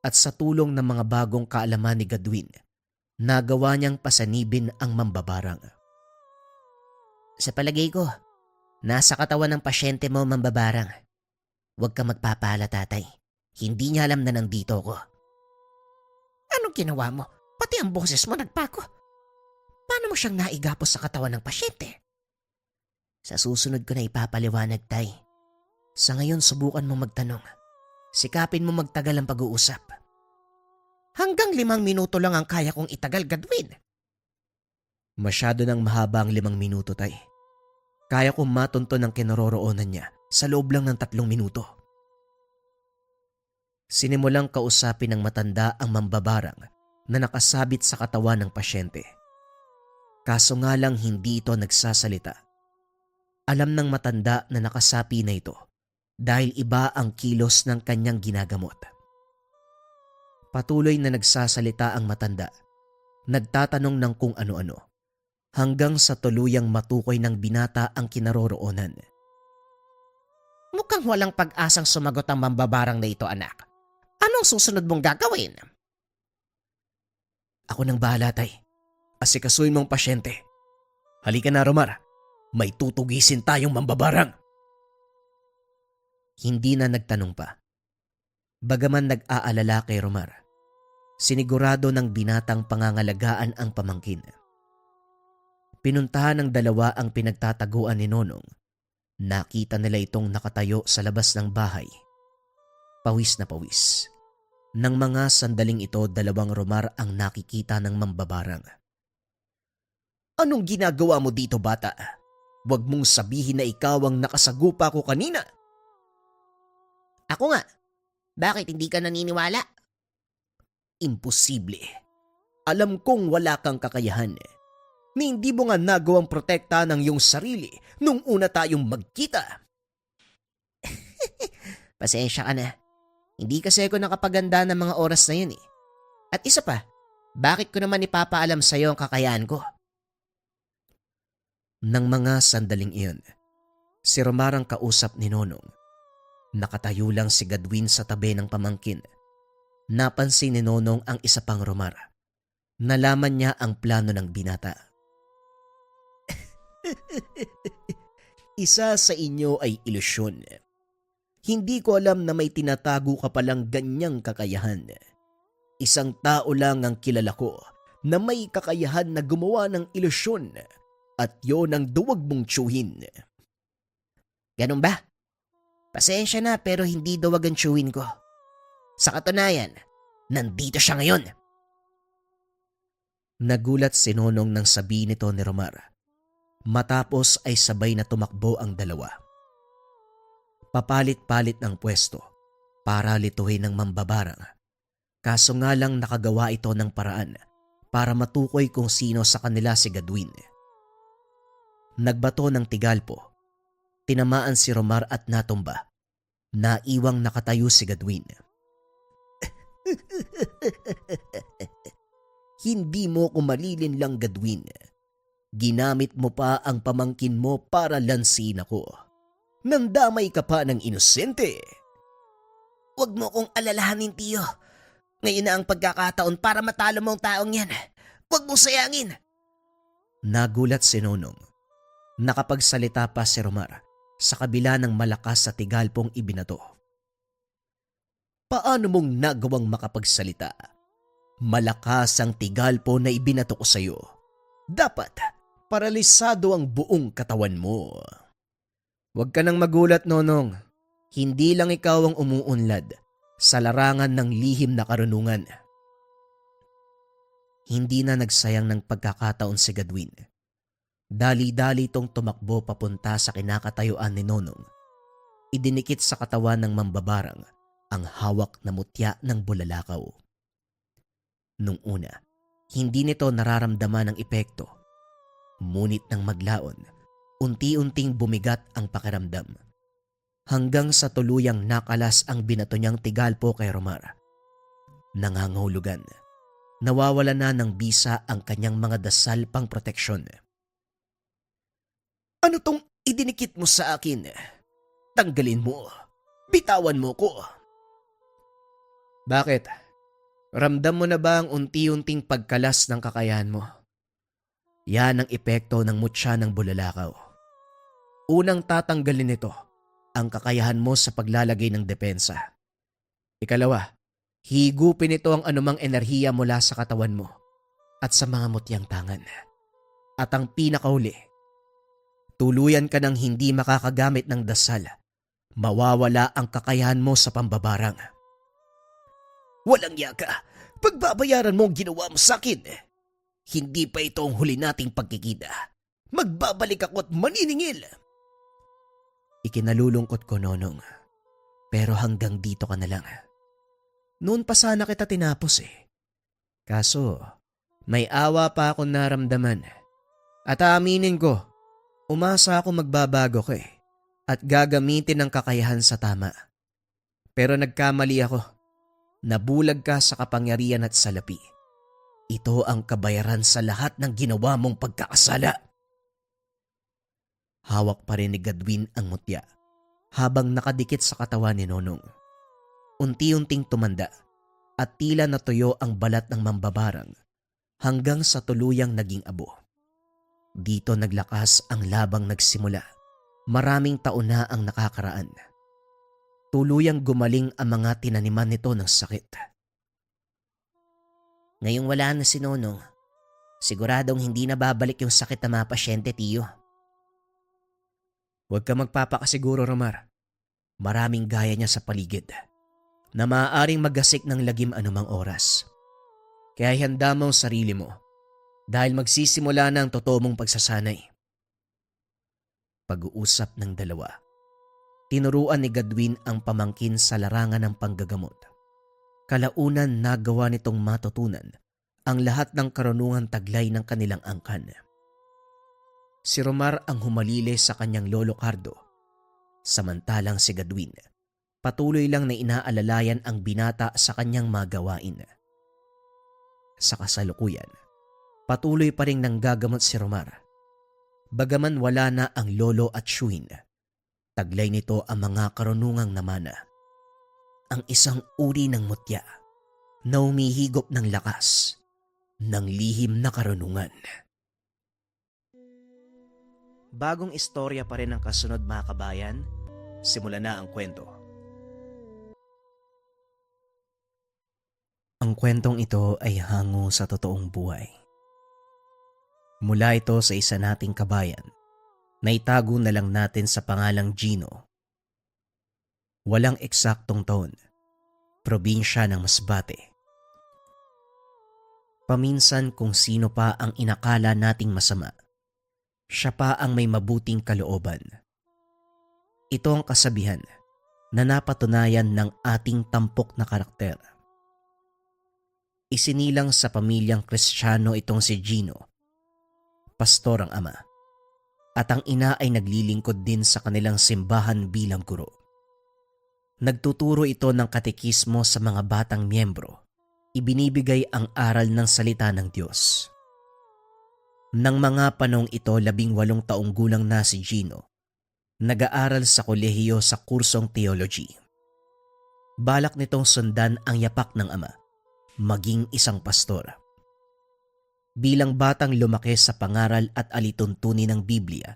At sa tulong ng mga bagong kaalaman ni Gadwin, nagawa niyang pasanibin ang mambabarang. Sa palagay ko, nasa katawan ng pasyente mo mambabarang. Huwag ka magpapala, tatay. Hindi niya alam na nandito ko. Anong ginawa mo? Pati ang boses mo nagpako. Paano mo siyang naigapos sa katawan ng pasyente? Sa susunod ko na ipapaliwanag, tay. Sa ngayon, subukan mo magtanong. Sikapin mo magtagal ang pag-uusap. Hanggang 5 minuto lang ang kaya kong itagal, Gadwin. Masyado nang mahaba ang 5 minuto, Tay. Kaya kong matunto ng kinaroroonan niya sa loob lang ng 3 minuto. Sinimulang kausapin ng matanda ang mambabarang na nakasabit sa katawan ng pasyente. Kaso nga lang hindi ito nagsasalita. Alam ng matanda na nakasapi na ito dahil iba ang kilos ng kanyang ginagamot. Patuloy na nagsasalita ang matanda, nagtatanong ng kung ano-ano, hanggang sa tuluyang matukoy ng binata ang kinaroroonan. Mukhang walang pag-asang sumagot ang mambabarang na ito, anak. Anong susunod mong gagawin? Ako nang bahala, tay. Asikasuin mong pasyente. Halika na, Romar. May tutugisin tayong mambabarang. Hindi na nagtanong pa. Bagaman nag-aalala kay Romar, sinigurado ng binatang pangangalagaan ang pamangkin. Pinuntahan ng dalawa ang pinagtataguan ni Nonong. Nakita nila itong nakatayo sa labas ng bahay. Pawis na pawis. Nang mga sandaling ito, 2 Romar ang nakikita ng mambabarang. Anong ginagawa mo dito, bata? Huwag mong sabihin na ikaw ang nakasagupa ko kanina. Ako nga. Bakit hindi ka naniniwala? Imposible. Alam kong wala kang kakayahan. Ni hindi mo nga nagawang protekta ng iyong sarili nung una tayong magkita. Pasensya ka na. Hindi kasi ako nakapaganda ng mga oras na yun eh. At isa pa, bakit ko naman ipapaalam sa'yo ang kakayahan ko? Nang mga sandaling iyon, si Romar ang kausap ni Nonong. Nakatayo lang si Gadwin sa tabi ng pamangkin. Napansin ni Nonong ang isa pang Romar. Nalaman niya ang plano ng binata. Isa sa inyo ay ilusyon. Hindi ko alam na may tinatago ka palang ganyang kakayahan. Isang tao lang ang kilala ko na may kakayahan na gumawa ng ilusyon at yon ang duwag mong tsuhin. Ganun ba? Pasensya na pero hindi duwag ang chewin ko. Sa katunayan, nandito siya ngayon. Nagulat si Nonong nang sabihin nito ni Romar. Matapos ay sabay na tumakbo ang dalawa. Papalit-palit ng pwesto para lituhin ng mambabarang. Kaso nga lang nakagawa ito ng paraan para matukoy kung sino sa kanila si Gadwin. Nagbato ng tigalpo. Tinamaan si Romar at natumba. Naiwang nakatayo si Gadwin. Hindi mo ko malilin lang, Gadwin. Ginamit mo pa ang pamangkin mo para lansin ako. Nandamay ka pa ng inosente. Huwag mo kong alalahanin, tiyo. Ngayon na ang pagkakataon para matalo mo ang taong yan. Huwag mong sayangin. Nagulat si Nonong. Nakapagsalita pa si Romar sa kabila ng malakas sa tigalpong ibinato. Paano mong nagawang makapagsalita? Malakas ang tigalpo na ibinato ko sa iyo. Dapat paralisado ang buong katawan mo. Huwag ka nang magulat, Nonong. Hindi lang ikaw ang umuunlad sa larangan ng lihim na karunungan. Hindi na nagsayang ng pagkakataon si Gadwin. Dali-dali itong tumakbo papunta sa kinakatayuan ni Nonong. Idinikit sa katawan ng mambabarang ang hawak na mutya ng bulalakaw. Nung una, hindi nito nararamdaman ang epekto. Ngunit nang maglaon, unti-unting bumigat ang pakiramdam. Hanggang sa tuluyang nakalas ang binato niyang tigalpo kay Romar. Nangangahulugan, nawawala na ng bisa ang kanyang mga dasal pang proteksyon. Ano tong idinikit mo sa akin? Tanggalin mo. Bitawan mo ko. Bakit? Ramdam mo na ba ang unti-unting pagkalas ng kakayahan mo? Yan ang epekto ng mutya ng bulalakaw. Unang tatanggalin nito ang kakayahan mo sa paglalagay ng depensa. Ikalawa, higupin ito ang anumang enerhiya mula sa katawan mo at sa mga mutyang tangan. At ang pinakauli, tuluyan ka ng hindi makakagamit ng dasal. Mawawala ang kakayahan mo sa pambabarang. Walang yaka, pagbabayaran mo ang ginawa mo sa akin. Hindi pa ito ang huli nating pagkikita. Magbabalik ako at maniningil. Ikinalulungkot ko, Nonong. Pero hanggang dito ka na lang. Noon pa sana kita tinapos eh. Kaso, may awa pa akong naramdaman. At aaminin ko, umasa ako magbabago ko eh. At gagamitin ang kakayahan sa tama. Pero nagkamali ako. Nabulag ka sa kapangyarihan at salapi. Ito ang kabayaran sa lahat ng ginawa mong pagkakasala. Hawak pa rin ni Gadwin ang mutya habang nakadikit sa katawan ni Nonong. Unti-unting tumanda at tila natuyo ang balat ng mambabarang hanggang sa tuluyang naging abo. Dito naglakas ang labang nagsimula. Maraming taon na ang nakakaraan. Tuluyang gumaling ang mga tinaniman nito ng sakit. Ngayong wala na si Nonong, siguradong hindi na babalik yung sakit ng mga pasyente, tiyo. Huwag ka magpapakasiguro, Romar. Maraming gaya niya sa paligid na maaaring magasik ng lagim anumang oras. Kaya handa mo ang sarili mo dahil magsisimula na ang totoo mong pagsasanay. Pag-uusap ng dalawa. Tinuruan ni Gadwin ang pamangkin sa larangan ng panggagamot. Kalaunan nagawa nitong matutunan ang lahat ng karunungan taglay ng kanilang angkan. Si Romar ang humalili sa kanyang lolo Cardo. Samantalang si Gadwin, patuloy lang na inaalalayan ang binata sa kanyang magawain. Sa kasalukuyan, patuloy pa rin nanggagamot si Romar. Bagaman wala na ang lolo at Shuin, taglay nito ang mga karunungang namana. Ang isang uri ng mutya na humihigop ng lakas ng lihim na karunungan. Bagong istorya pa rin ang kasunod, mga kabayan. Simulan na ang kwento. Ang kwentong ito ay hango sa totoong buhay. Mula ito sa isa nating kabayan na itago na lang natin sa pangalang Gino. Walang eksaktong taon, probinsya ng Masbate. Paminsan kung sino pa ang inakala nating masama, siya pa ang may mabuting kalooban. Ito ang kasabihan na napatunayan ng ating tampok na karakter. Isinilang sa pamilyang Kristiyano itong si Gino. Pastor ang ama, at ang ina ay naglilingkod din sa kanilang simbahan bilang guro. Nagtuturo ito ng katekismo sa mga batang miyembro. Ibinibigay ang aral ng salita ng Diyos. Nang mga panong ito 18 taong gulang na si Gino, nag-aaral sa kolehiyo sa kursong theology. Balak nitong sundan ang yapak ng ama, maging isang pastor. Bilang batang lumaki sa pangaral at alituntunin ng Biblia,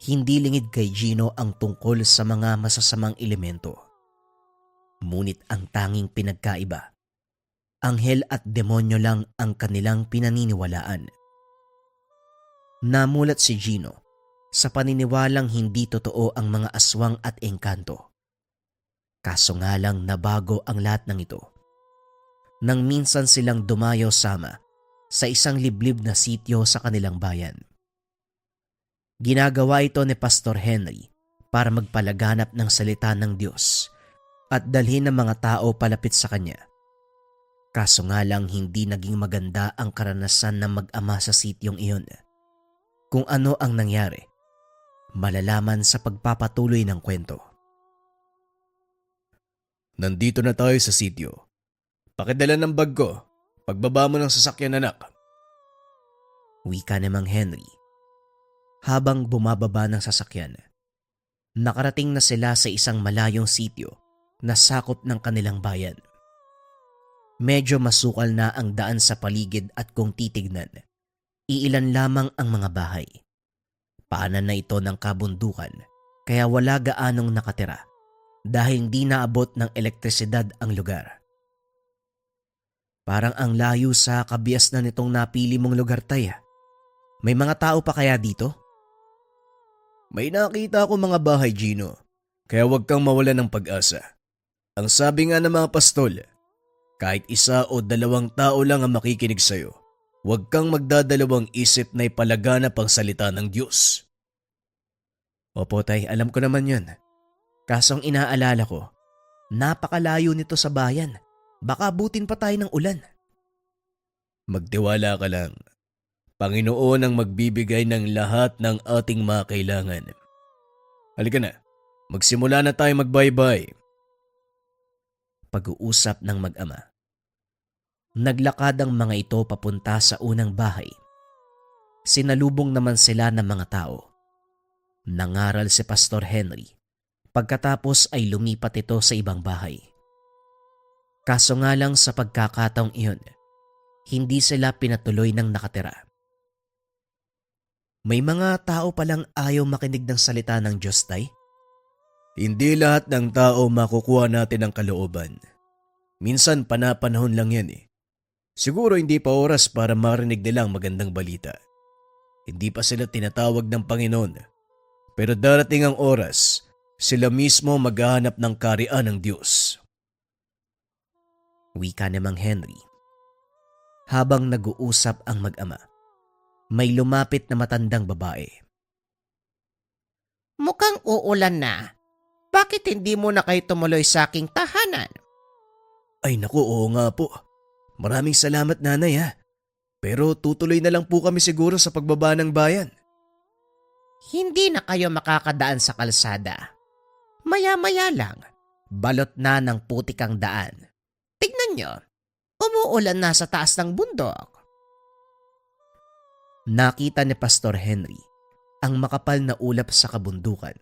hindi lingid kay Gino ang tungkol sa mga masasamang elemento. Ngunit ang tanging pinagkaiba, anghel at demonyo lang ang kanilang pinaniniwalaan. Namulat si Gino sa paniniwalang hindi totoo ang mga aswang at engkanto. Kaso nga lang nabago ang lahat ng ito nang minsan silang dumayo sama sa isang liblib na sityo sa kanilang bayan. Ginagawa ito ni Pastor Henry para magpalaganap ng salita ng Diyos at dalhin ng mga tao palapit sa kanya. Kaso nga lang hindi naging maganda ang karanasan ng mag-ama sa sityong iyon. Kung ano ang nangyari, malalaman sa pagpapatuloy ng kwento. Nandito na tayo sa sityo. Pakidala ng bag ko. Pagbaba mo ng sasakyan, anak. Wika ni Mang Henry. Habang bumababa ng sasakyan, nakarating na sila sa isang malayong sityo na sakop ng kanilang bayan. Medyo masukal na ang daan sa paligid at kung titignan, iilan lamang ang mga bahay. Paanan na ito ng kabundukan kaya wala gaanong nakatira dahil hindi naabot ng elektrisidad ang lugar. Parang ang layo sa kabias na nitong napili mong lugar, tay. May mga tao pa kaya dito? May nakita ako mga bahay, Gino. Kaya huwag kang mawala ng pag-asa. Ang sabi nga ng mga pastol, kahit 1 o 2 tao lang ang makikinig sa'yo, huwag kang magdadalawang isip na ipalaganap ang salita ng Diyos. Opo, tay, alam ko naman yun. Kasong inaalala ko, napakalayo nito sa bayan. Baka abutin pa tayo ng ulan. Magtiwala ka lang. Panginoon ang magbibigay ng lahat ng ating mga kailangan. Halika na, magsimula na tayo magbaybay. Pag-uusap ng mag-ama. Naglakad ang mga ito papunta sa unang bahay. Sinalubong naman sila ng mga tao. Nangaral si Pastor Henry. Pagkatapos ay lumipat ito sa ibang bahay. Kaso nga lang sa pagkakataong iyon, hindi sila pinatuloy ng nakatira. May mga tao palang ayaw makinig ng salita ng Diyos, tay? Hindi lahat ng tao makukuha natin ang kalooban. Minsan panapanahon lang yan eh. Siguro hindi pa oras para marinig nilang magandang balita. Hindi pa sila tinatawag ng Panginoon. Pero darating ang oras, sila mismo maghahanap ng karian ng Diyos. Wika ni Mang Henry. Habang nag-uusap ang mag-ama, may lumapit na matandang babae. Mukhang uulan na. Bakit hindi mo na kayo tumuloy sa aking tahanan? Ay naku, oo nga po. Maraming salamat, nanay ha. Pero tutuloy na lang po kami siguro sa pagbaba ng bayan. Hindi na kayo makakadaan sa kalsada. Maya-maya lang, balot na ng putik ang daan. Tignan nyo, umuulan na sa taas ng bundok. Nakita ni Pastor Henry ang makapal na ulap sa kabundukan.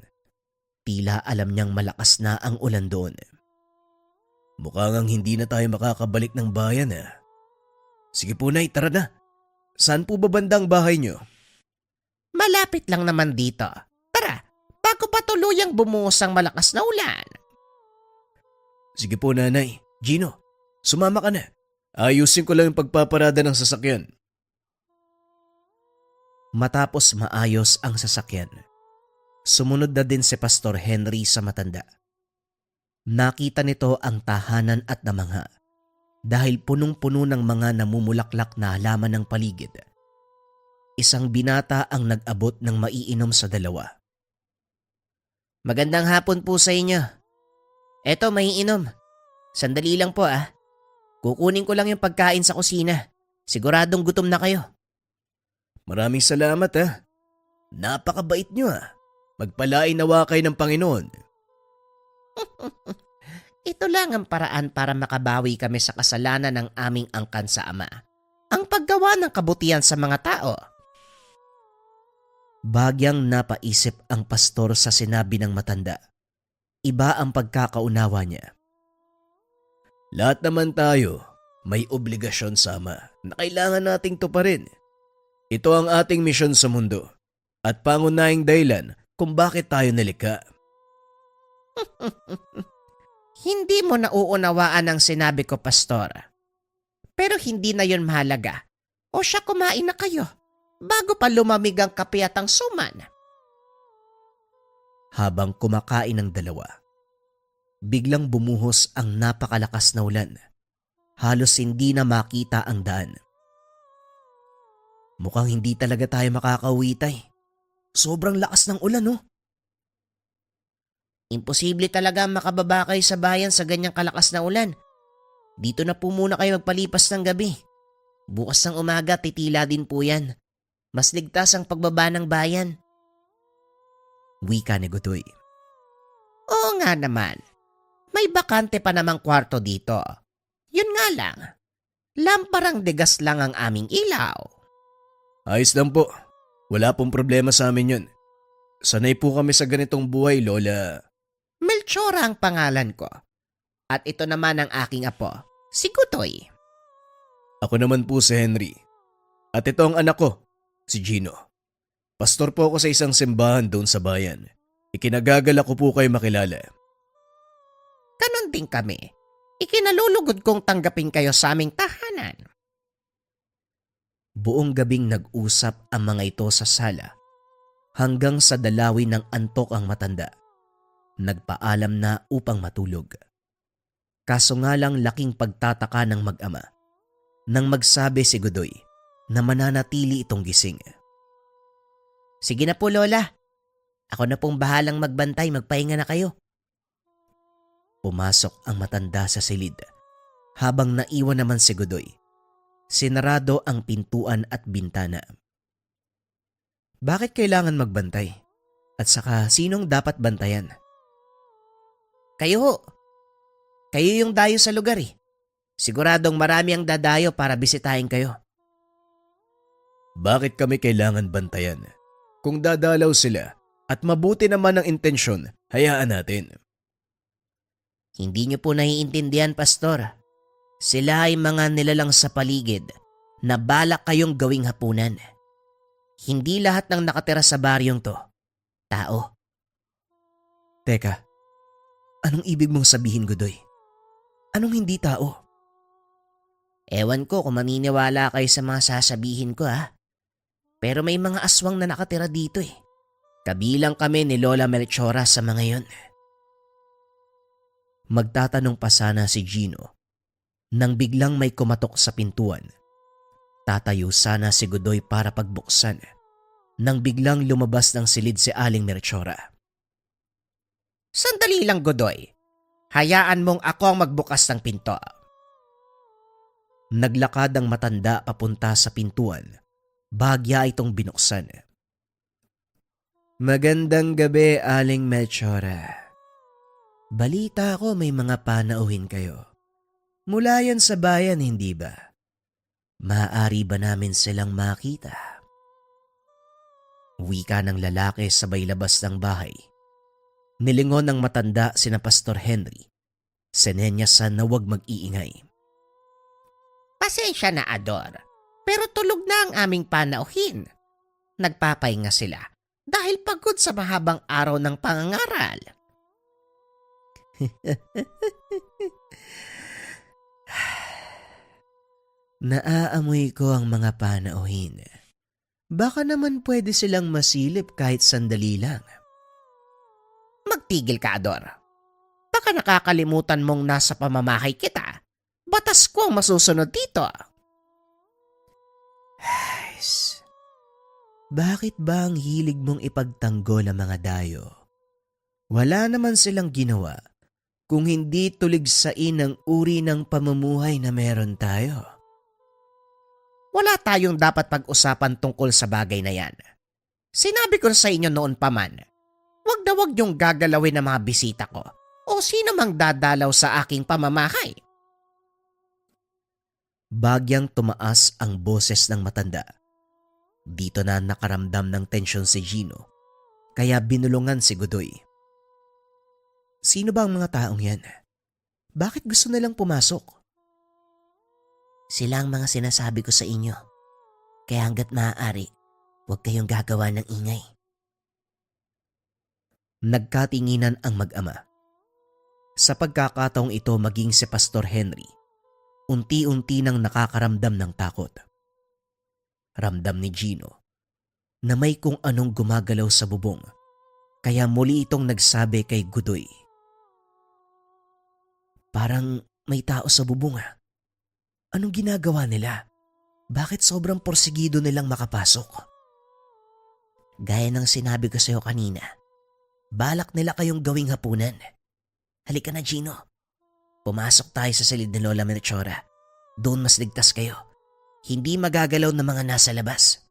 Tila alam niyang malakas na ang ulan doon. Mukhang hindi na tayo makakabalik ng bayan ha. Sige po, nay, tara na. Saan po ba bandang bahay nyo? Malapit lang naman dito. Tara, bago pa tuluyang bumuhos ang malakas na ulan. Sige po, nanay. Gino, sumama ka na. Ayusin ko lang yung pagpaparada ng sasakyan. Matapos maayos ang sasakyan, sumunod na din si Pastor Henry sa matanda. Nakita nito ang tahanan at namangha dahil punong-puno ng mga namumulaklak na halaman ng paligid. Isang binata ang nag-abot ng maiinom sa dalawa. Magandang hapon po sa inyo. Eto, maiinom. Sandali lang po ah. Kukunin ko lang yung pagkain sa kusina. Siguradong gutom na kayo. Maraming salamat Napakabait nyo Magpalain nawa kayo ng Panginoon. Ito lang ang paraan para makabawi kami sa kasalanan ng aming angkan sa Ama. Ang paggawa ng kabutihan sa mga tao. Bagyang napaisip ang pastor sa sinabi ng matanda. Iba ang pagkakaunawa niya. Lahat naman tayo may obligasyon sa Ama na kailangan nating tuparin. Ito ang ating misyon sa mundo at pangunahing dahilan kung bakit tayo nalikha. Hindi mo nauunawaan ang sinabi ko, Pastor. Pero hindi na yon mahalaga. O siya, kumain na kayo bago pa lumamig ang kape at ang suman. Habang kumakain ng dalawa, biglang bumuhos ang napakalakas na ulan. Halos hindi na makita ang daan. Mukhang hindi talaga tayo makakauwi, Tay. Sobrang lakas ng ulan, no? Imposible talaga makababa kayo sa bayan sa ganyang kalakas na ulan. Dito na po muna kayo magpalipas ng gabi. Bukas ng umaga titila din po yan. Mas ligtas ang pagbaba ng bayan. Wika ni Godoy. Oo nga naman. May bakante pa namang kwarto dito. Yun nga lang. Lamparang degas lang ang aming ilaw. Ayos lang po. Wala pong problema sa amin yun. Sanay po kami sa ganitong buhay, Lola. Melchora ang pangalan ko. At ito naman ang aking apo, si Gutoy. Ako naman po si Henry. At ito ang anak ko, si Gino. Pastor po ako sa isang simbahan doon sa bayan. Ikinagagala ko po kayo makilala. Ganon din kami. Ikinalulugod kong tanggapin kayo sa aming tahanan. Buong gabing nag-usap ang mga ito sa sala hanggang sa dalawin ng antok ang matanda. Nagpaalam na upang matulog. Kaso nga lang laking pagtataka ng mag-ama nang magsabi si Godoy na mananatili itong gising. Sige na po, Lola. Ako na pong bahalang magbantay, magpahinga na kayo. Pumasok ang matanda sa silid habang naiwan naman si Godoy. Sinarado ang pintuan at bintana. Bakit kailangan magbantay? At saka sinong dapat bantayan? Kayo ho. Kayo yung dayo sa lugar eh. Siguradong marami ang dadayo para bisitahin kayo. Bakit kami kailangan bantayan? Kung dadalaw sila at mabuti naman ang intensyon, hayaan natin. Hindi niyo po naiintindihan, Pastor. Sila ay mga nilalang sa paligid na balak kayong gawing hapunan. Hindi lahat ng nakatira sa baryong to, tao. Teka, anong ibig mong sabihin, Godoy? Anong hindi tao? Ewan ko kung maniniwala kayo sa mga sasabihin ko Pero may mga aswang na nakatira dito eh. Kabilang kami ni Lola Melchora sa mga yon. Magtatanong pa sana si Gino nang biglang may kumatok sa pintuan. Tatayo sana si Godoy para pagbuksan nang biglang lumabas ng silid si Aling Melchora. Sandali lang, Godoy. Hayaan mong ako ang magbukas ng pinto. Naglakad ang matanda papunta sa pintuan. Bagya itong binuksan. Magandang gabi, Aling Melchora. Balita ko may mga panauhin kayo. Mula yan sa bayan, hindi ba? Maaari ba namin silang makita? Wika ng lalaki sabay labas ng bahay. Nilingon ng matanda sina Pastor Henry. Sinenyasan na huwag mag-iingay. Pasensya na, Ador. Pero tulog na ang aming panauhin. Nagpapahinga sila dahil pagod sa mahabang araw ng pangangaral. Naaamoy ko ang mga panauhin. Baka naman pwede silang masilip kahit sandali lang. Magtigil ka, Ador. Baka nakakalimutan mong nasa pamamahay kita. Batas ko ang masusunod dito. Guys, bakit ba ang hilig mong ipagtanggol ang mga dayo? Wala naman silang ginawa kung hindi tuligsain ang uri ng pamumuhay na meron tayo. Wala tayong dapat pag-usapan tungkol sa bagay na yan. Sinabi ko sa inyo noon pa man, wag na wag yung gagalawin ng mga bisita ko o sino mang dadalaw sa aking pamamahay. Bagyang tumaas ang boses ng matanda. Dito na nakaramdam ng tensyon si Gino, kaya binulungan si Godoy. Sino ba ang mga taong yan? Bakit gusto nilang pumasok? Sila ang mga sinasabi ko sa inyo. Kaya hanggat maaari, huwag kayong gagawa ng ingay. Nagkatinginan ang mag-ama. Sa pagkakataong ito maging si Pastor Henry, unti-unti nang nakakaramdam ng takot. Ramdam ni Gino na may kung anong gumagalaw sa bubong, kaya muli itong nagsabi kay Godoy. Parang may tao sa bubong ah. Anong ginagawa nila? Bakit sobrang porsigido nilang makapasok? Gaya ng sinabi ko sa'yo kanina, balak nila kayong gawing hapunan. Halika na, Gino. Pumasok tayo sa silid ni Lola Melchora. Doon mas ligtas kayo. Hindi magagalaw ng mga nasa labas.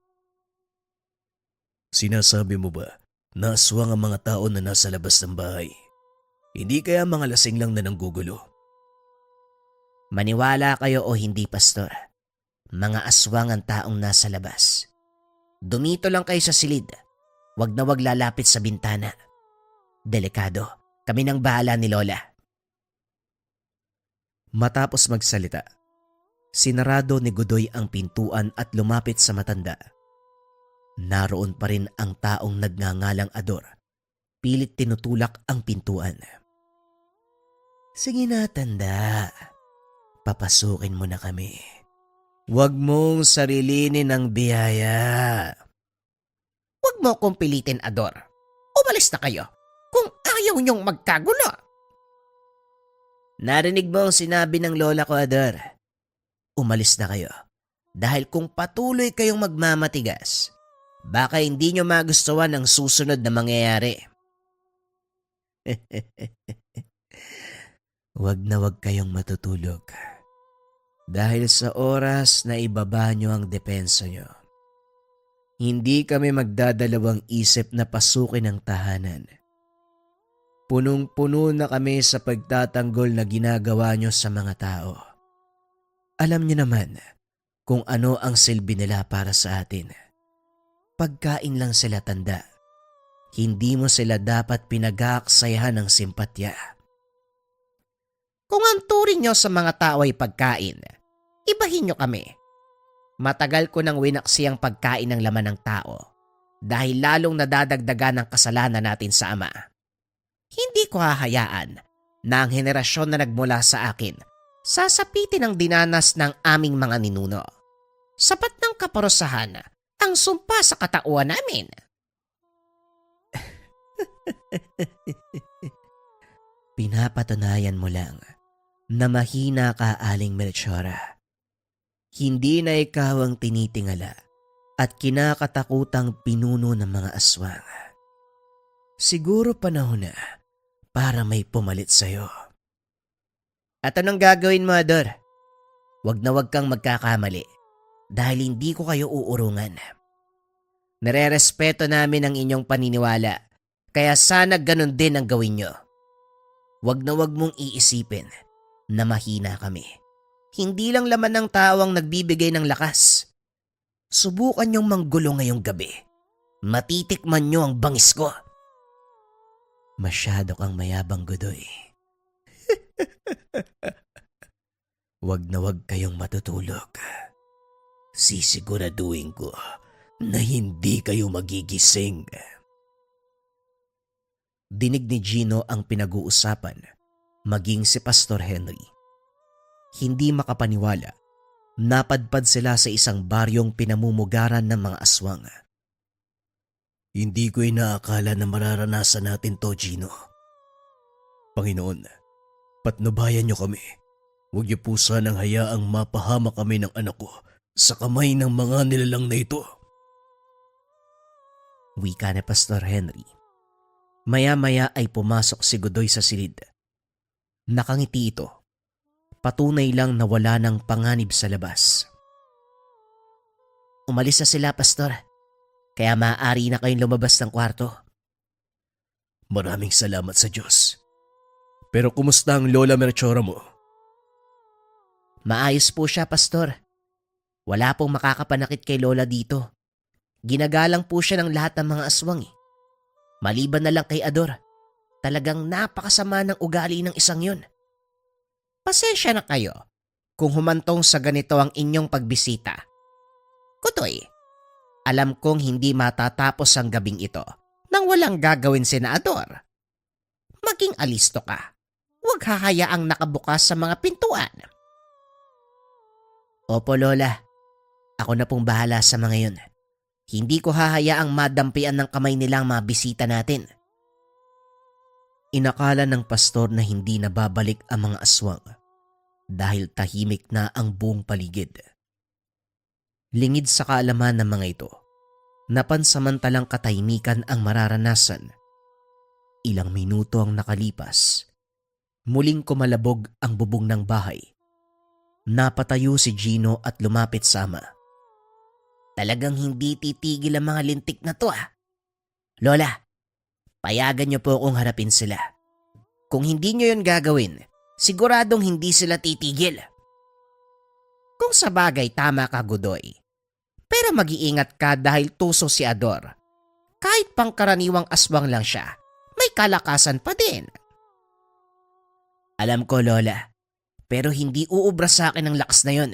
Sinasabi mo ba na aswang ang mga tao na nasa labas ng bahay? Hindi kaya mga lasing lang na nanggugulo? Maniwala kayo o hindi, Pastor. Mga aswang ang taong nasa labas. Dumito lang kayo sa silid. Wag na wag lalapit sa bintana. Delikado. Kami nang bahala ni Lola. Matapos magsalita, sinarado ni Godoy ang pintuan at lumapit sa matanda. Naroon pa rin ang taong nagngangalang Ador. Pilit tinutulak ang pintuan. Sige na, tanda. Papasukin mo na kami. Huwag mong sarilinin ang biyaya. Huwag mo akong pilitin, Ador. Umalis na kayo kung ayaw niyong magkagulo. Narinig mo ang sinabi ng lola ko, Ador. Umalis na kayo. Dahil kung patuloy kayong magmamatigas, baka hindi nyo magustuhan ang susunod na mangyayari. Wag na wag kayong matutulog. Dahil sa oras na ibaba nyo ang depensa nyo, hindi kami magdadalawang isip na pasukin ang tahanan. Punong-puno na kami sa pagtatanggol na ginagawa nyo sa mga tao. Alam nyo naman kung ano ang silbi nila para sa atin. Pagkain lang sila, tanda. Hindi mo sila dapat pinag-aaksayahan ng simpatya. Kung ang turing nyo sa mga tao ay pagkain, ibahin nyo kami. Matagal ko nang winaksi ang pagkain ng laman ng tao dahil lalong nadadagdagan ang kasalanan natin sa Ama. Hindi ko hahayaan na ang henerasyon na nagmula sa akin sasapitin ang dinanas ng aming mga ninuno. Sapat ng kaparusahan ang sumpa sa katauhan namin. Pinapatunayan mo lang na mahina ka, Aling Melchora. Hindi na ikaw ang tinitingala at kinakatakutang pinuno ng mga aswang. Siguro panahon na para may pumalit sa'yo. At anong gagawin mo, Ador? Wag na wag kang magkakamali dahil hindi ko kayo uurungan. Nare-respeto namin ang inyong paniniwala kaya sana ganun din ang gawin nyo. Wag na wag mong iisipin na mahina kami. Hindi lang laman ng tao ang nagbibigay ng lakas. Subukan niyong manggulo ngayong gabi. Matitikman niyo ang bangis ko. Masyado kang mayabang, Godoy. Wag na wag kayong matutulog. Sisiguraduhin ko na hindi kayo magigising. Dinig ni Gino ang pinag-uusapan, maging si Pastor Henry. Hindi makapaniwala Napadpad sila sa isang baryong pinamumugaran ng mga aswang. Hindi ko inaakala na mararanasan natin to, Gino. Panginoon, patnubayan niyo kami. Huwag niyo po sanang hayaang mapahama kami ng anak ko sa kamay ng mga nilalang na ito. Wika ni Pastor Henry. Maya-maya ay pumasok si Godoy sa silid. Nakangiti ito. Patunay lang na wala ng panganib sa labas. Umalis na sila, Pastor. Kaya maaari na kayong lumabas ng kwarto. Maraming salamat sa Diyos. Pero kumusta ang Lola Melchora mo? Maayos po siya, Pastor. Wala pong makakapanakit kay Lola dito. Ginagalang po siya ng lahat ng mga aswang eh. Maliban na lang kay Ador. Talagang napakasama ng ugali ng isang yun. Pasensya na kayo kung humantong sa ganito ang inyong pagbisita. Kutoy, alam kong hindi matatapos ang gabing ito nang walang gagawin si Ador. Maging alisto ka. Huwag hahayaang nakabukas sa mga pintuan. Opo, Lola. Ako na pong bahala sa mga yun. Hindi ko hahayaang madampian ng kamay nilang mga bisita natin. Inakala ng pastor na hindi na babalik ang mga aswang dahil tahimik na ang buong paligid. Lingid sa kaalaman ng mga ito, napansamantalang katahimikan ang mararanasan. Ilang minuto ang nakalipas. Muling kumalabog ang bubong ng bahay. Napatayo si Gino at lumapit sa ama. Talagang hindi titigil ang mga lintik na to ah. Lola, payagan niyo po akong harapin sila. Kung hindi niyo yun gagawin, siguradong hindi sila titigil. Kung sa bagay tama ka, Godoy. Pero mag-iingat ka dahil tuso si Ador. Kahit pangkaraniwang aswang lang siya, may kalakasan pa din. Alam ko, Lola, pero hindi uubra sa akin ang lakas na yon.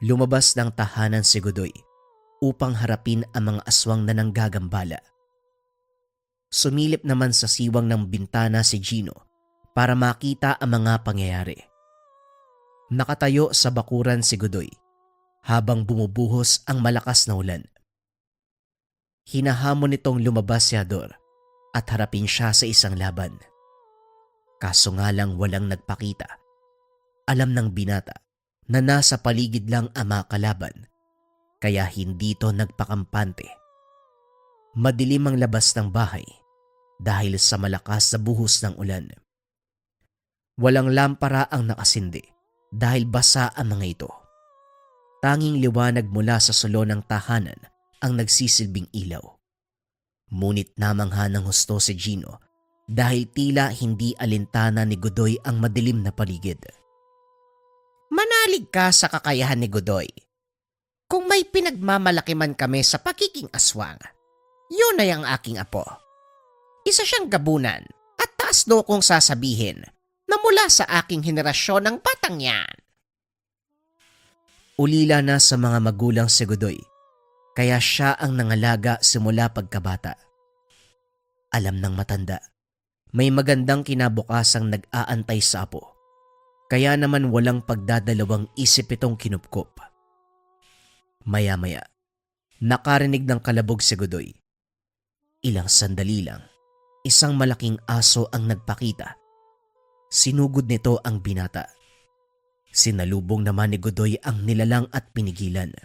Lumabas ng tahanan si Godoy upang harapin ang mga aswang na nanggagambala. Sumilip naman sa siwang ng bintana si Gino para makita ang mga pangyayari. Nakatayo sa bakuran si Godoy habang bumubuhos ang malakas na ulan. Hinahamon nitong lumabas si Ador at harapin siya sa isang laban. Kaso nga lang walang nagpakita. Alam ng binata na nasa paligid lang ang mga kalaban, kaya hindi to nagpakampante. Madilim ang labas ng bahay dahil sa malakas na buhos ng ulan. Walang lampara ang nakasindi dahil basa ang mga ito. Tanging liwanag mula sa sulo ng tahanan ang nagsisilbing ilaw. Ngunit namangha ng husto si Gino dahil tila hindi alintana ni Godoy ang madilim na paligid. Manalig ka sa kakayahan ni Godoy. Kung may pinagmamalaki man kami sa pagiging aswang, yun ay ang aking apo. Isa siyang gabunan at taas do kong sasabihin na mula sa aking henerasyon ng batang yan. Ulila na sa mga magulang si Godoy, kaya siya ang nangalaga simula pagkabata. Alam ng matanda, may magandang kinabukasang nag-aantay sa apo, kaya naman walang pagdadalawang isip itong kinupkop. Maya-maya, nakarinig ng kalabog si Godoy. Ilang sandali lang, isang malaking aso ang nagpakita. Sinugod nito ang binata. Sinalubong naman ni Godoy ang nilalang at pinigilan.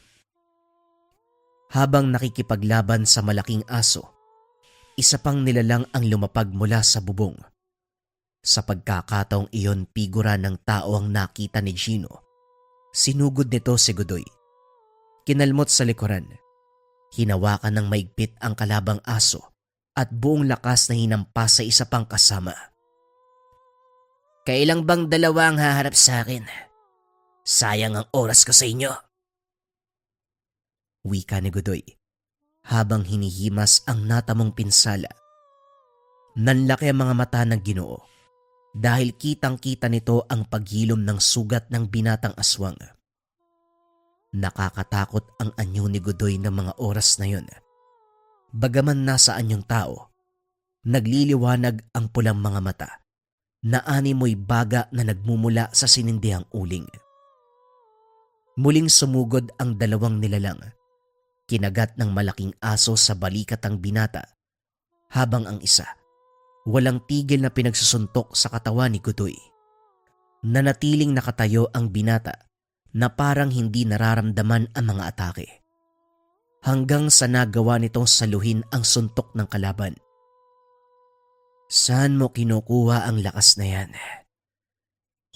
Habang nakikipaglaban sa malaking aso, isa pang nilalang ang lumapag mula sa bubong. Sa pagkakataong iyon, figura ng tao ang nakita ni Gino. Sinugod nito si Godoy. Kinalmot sa likuran. Hinawakan ng maigpit ang kalabang aso at buong lakas na hinampas sa isa pang kasama. Kailang bang dalawa ang haharap sa akin? Sayang ang oras ko sa inyo. Wika ni Godoy habang hinihimas ang natamong pinsala. Nanlaki ang mga mata ng Ginoo dahil kitang-kita nito ang paghilom ng sugat ng binatang aswang. Nakakatakot ang anyo ni Godoy ng mga oras na yun. Bagaman nasa anyong tao, nagliliwanag ang pulang mga mata na animoy baga na nagmumula sa sinindihang uling. Muling sumugod ang dalawang nilalang. Kinagat ng malaking aso sa balikat ang binata, habang ang isa, walang tigil na pinagsusuntok sa katawan ni Godoy. Nanatiling nakatayo ang binata na parang hindi nararamdaman ang mga atake. Hanggang sa nagawa nitong saluhin ang suntok ng kalaban. Saan mo kinukuha ang lakas na yan?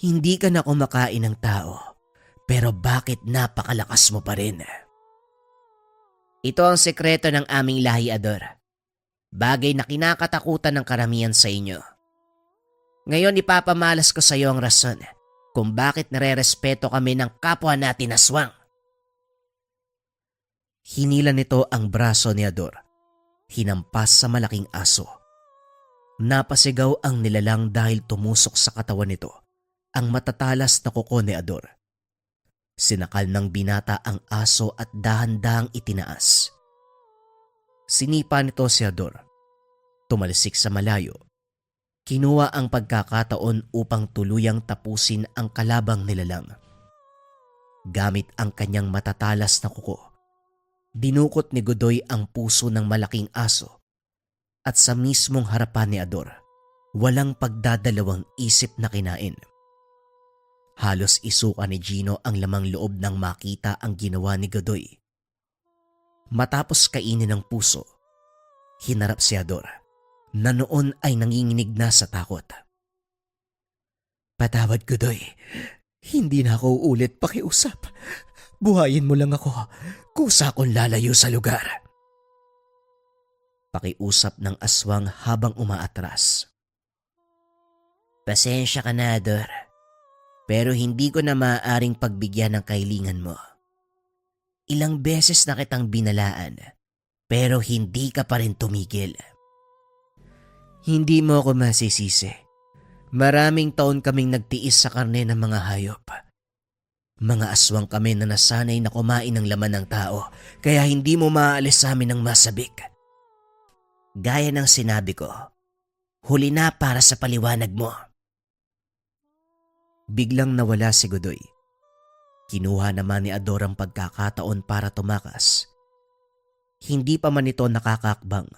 Hindi ka na kumakain ng tao, pero bakit napakalakas mo pa rin? Ito ang sekreto ng aming lahi, Ador. Bagay na kinakatakutan ng karamihan sa inyo. Ngayon ipapamalas ko sa iyo ang rason kung bakit nare-respeto kami ng kapwa natin aswang. Hinila nito ang braso ni Ador. Hinampas sa malaking aso. Napasigaw ang nilalang dahil tumusok sa katawan nito ang matatalas na kuko ni Ador. Sinakal ng binata ang aso at dahan-dahang itinaas. Sinipa nito si Ador. Tumalsik sa malayo. Kinuha ang pagkakataon upang tuluyang tapusin ang kalabang nilalang. Gamit ang kanyang matatalas na kuko, dinukot ni Godoy ang puso ng malaking aso at sa mismong harapan ni Ador, walang pagdadalawang isip na kinain. Halos isuka ni Gino ang lamang loob nang makita ang ginawa ni Godoy. Matapos kainin ng puso, hinarap si Ador na noon ay nanginginig na sa takot. Patawad, Godoy. Hindi na ako ulit pakiusap. Buhayin mo lang ako. Kusa akong lalayo sa lugar. Pakiusap ng aswang habang umaatras. Pasensya ka na, Ador. Pero hindi ko na maaaring pagbigyan ng kahilingan mo. Ilang beses na kitang binalaan, pero hindi ka pa rin tumigil. Hindi mo ako masisisi. Maraming taon kaming nagtiis sa karne ng mga hayop. Mga aswang kami na nasanay na kumain ng laman ng tao, kaya hindi mo maaalis sa amin ng masabik. Gaya ng sinabi ko, huli na para sa paliwanag mo. Biglang nawala si Godoy. Kinuha naman ni Ador ang pagkakataon para tumakas. Hindi pa man ito nakakakbang.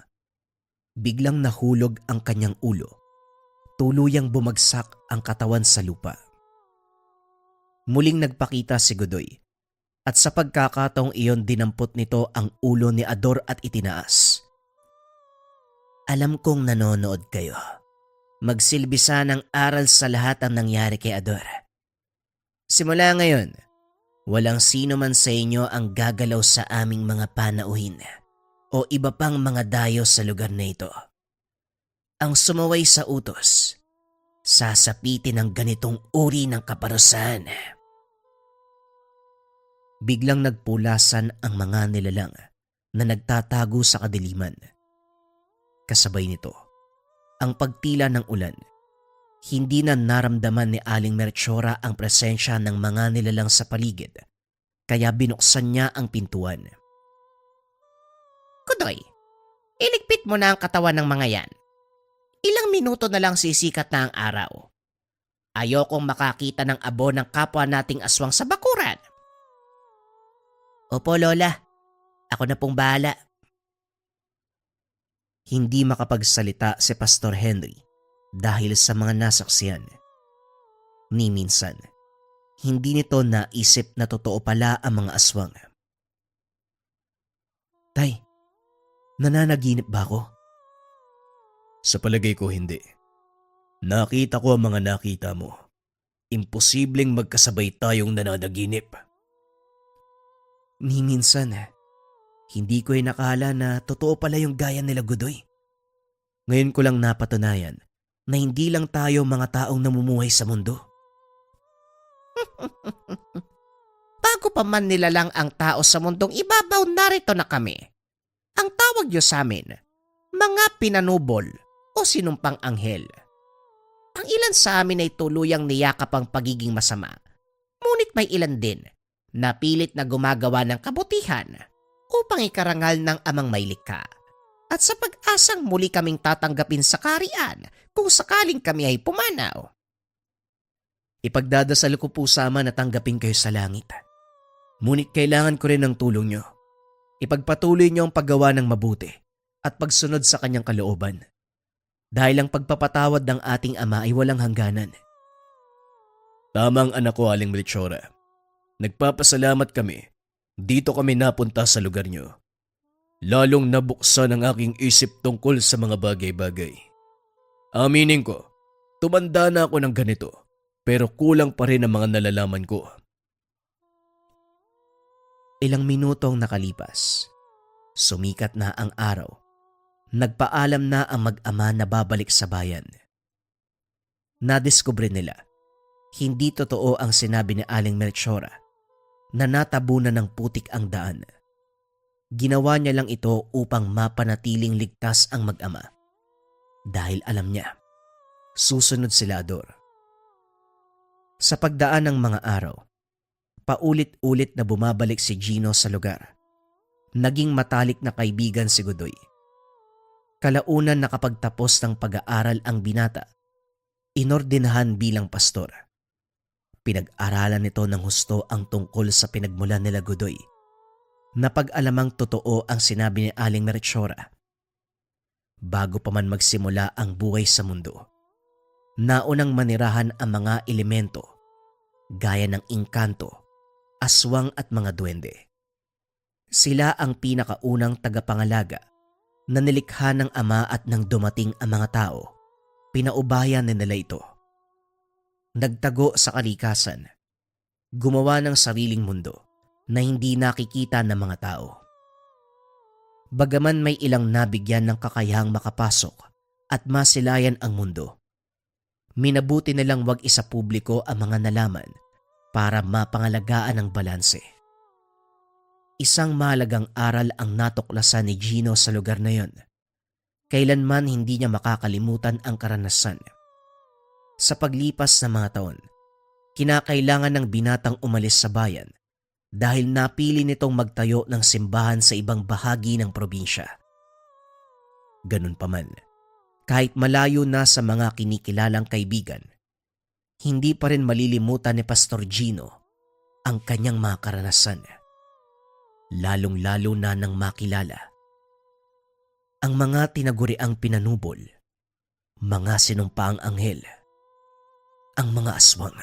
Biglang nahulog ang kanyang ulo. Tuluyang bumagsak ang katawan sa lupa. Muling nagpakita si Godoy at sa pagkakataong iyon dinampot nito ang ulo ni Ador at itinaas. Alam kong nanonood kayo. Magsilbisa ng aral sa lahat ang nangyari kay Ador. Simula ngayon, walang sino man sa inyo ang gagalaw sa aming mga panauhin o iba pang mga dayo sa lugar na ito. Ang sumaway sa utos, sasapitin ng ganitong uri ng kaparusahan. Biglang nagpulasan ang mga nilalang na nagtatago sa kadiliman. Kasabay nito, ang pagtila ng ulan. Hindi na naramdaman ni Aling Melchora ang presensya ng mga nilalang sa paligid, kaya binuksan niya ang pintuan. Godoy, iligpit mo na ang katawan ng mga yan. Ilang minuto na lang sisikat na ang araw. Ayokong makakita ng abo ng kapwa nating aswang sa bakuran. Opo, Lola. Ako na pong bahala. Hindi makapagsalita si Pastor Henry dahil sa mga nasaksiyan. Ni minsan, hindi nito naisip na totoo pala ang mga aswang. Tay, nananaginip ba ako? Sa palagay ko hindi. Nakita ko ang mga nakita mo. Imposibleng magkasabay tayong nananaginip. Ni minsan, hindi ko nakala na totoo pala yung gaya nila Godoy. Ngayon ko lang napatunayan na hindi lang tayo mga taong namumuhay sa mundo. Bago pa man nilalang ang tao sa mundong ibabaw, narito na kami. Ang tawag niyo sa amin, mga pinanubol o sinumpang anghel. Ang ilan sa amin ay tuluyang niyakap ang pagiging masama. Ngunit may ilan din na pilit na gumagawa ng kabutihan upang ikarangal ng amang may likha. At sa pag-asang muli kaming tatanggapin sa kaharian kung sakaling kami ay pumanaw. Ipagdadasal ko po sama na tanggapin kayo sa langit. Ngunit kailangan ko rin ng tulong nyo. Ipagpatuloy nyo ang paggawa ng mabuti at pagsunod sa kanyang kalooban. Dahil ang pagpapatawad ng ating Ama ay walang hangganan. Tamang anak ko, Aling Melchora. Nagpapasalamat kami. Dito kami napunta sa lugar nyo. Lalong nabuksan ang aking isip tungkol sa mga bagay-bagay. Aminin ko, tumanda na ako ng ganito, pero kulang pa rin ang mga nalalaman ko. Ilang minutong nakalipas. Sumikat na ang araw. Nagpaalam na ang mag-ama na babalik sa bayan. Nadiskubre nila, hindi totoo ang sinabi ni Aling Melchora na natabunan ng putik ang daan. Ginawa niya lang ito upang mapanatiling ligtas ang mag-ama. Dahil alam niya, susunod sila Ador. Sa pagdaan ng mga araw, paulit-ulit na bumabalik si Gino sa lugar. Naging matalik na kaibigan si Godoy. Kalaunan nakapagtapos ng pag-aaral ang binata, inordinahan bilang pastor. Pinag-aralan nito ng husto ang tungkol sa pinagmulan nila Godoy. Napag-alamang totoo ang sinabi ni Aling Melchora. Bago pa man magsimula ang buhay sa mundo, naunang manirahan ang mga elemento gaya ng engkanto, aswang at mga duwende. Sila ang pinakaunang tagapangalaga na nilikha ng Ama at nang dumating ang mga tao, pinaubayan nila ito. Nagtago sa kalikasan, gumawa ng sariling mundo na hindi nakikita ng mga tao. Bagaman may ilang nabigyan ng kakayahang makapasok at masilayan ang mundo, minabuti nilang wag isa publiko ang mga nalaman para mapangalagaan ang balanse. Isang mahalagang aral ang natuklasan ni Gino sa lugar na yon. Kailanman hindi niya makakalimutan ang karanasan. Sa paglipas ng mga taon, kinakailangan ng binatang umalis sa bayan dahil napili nitong magtayo ng simbahan sa ibang bahagi ng probinsya. Ganun pa man, kahit malayo na sa mga kinikilalang kaibigan, hindi pa rin malilimutan ni Pastor Gino ang kanyang mga karanasan. Lalong-lalo na nang makilala ang mga tinaguriang pinanubol, mga sinumpaang anghel, ang mga aswang.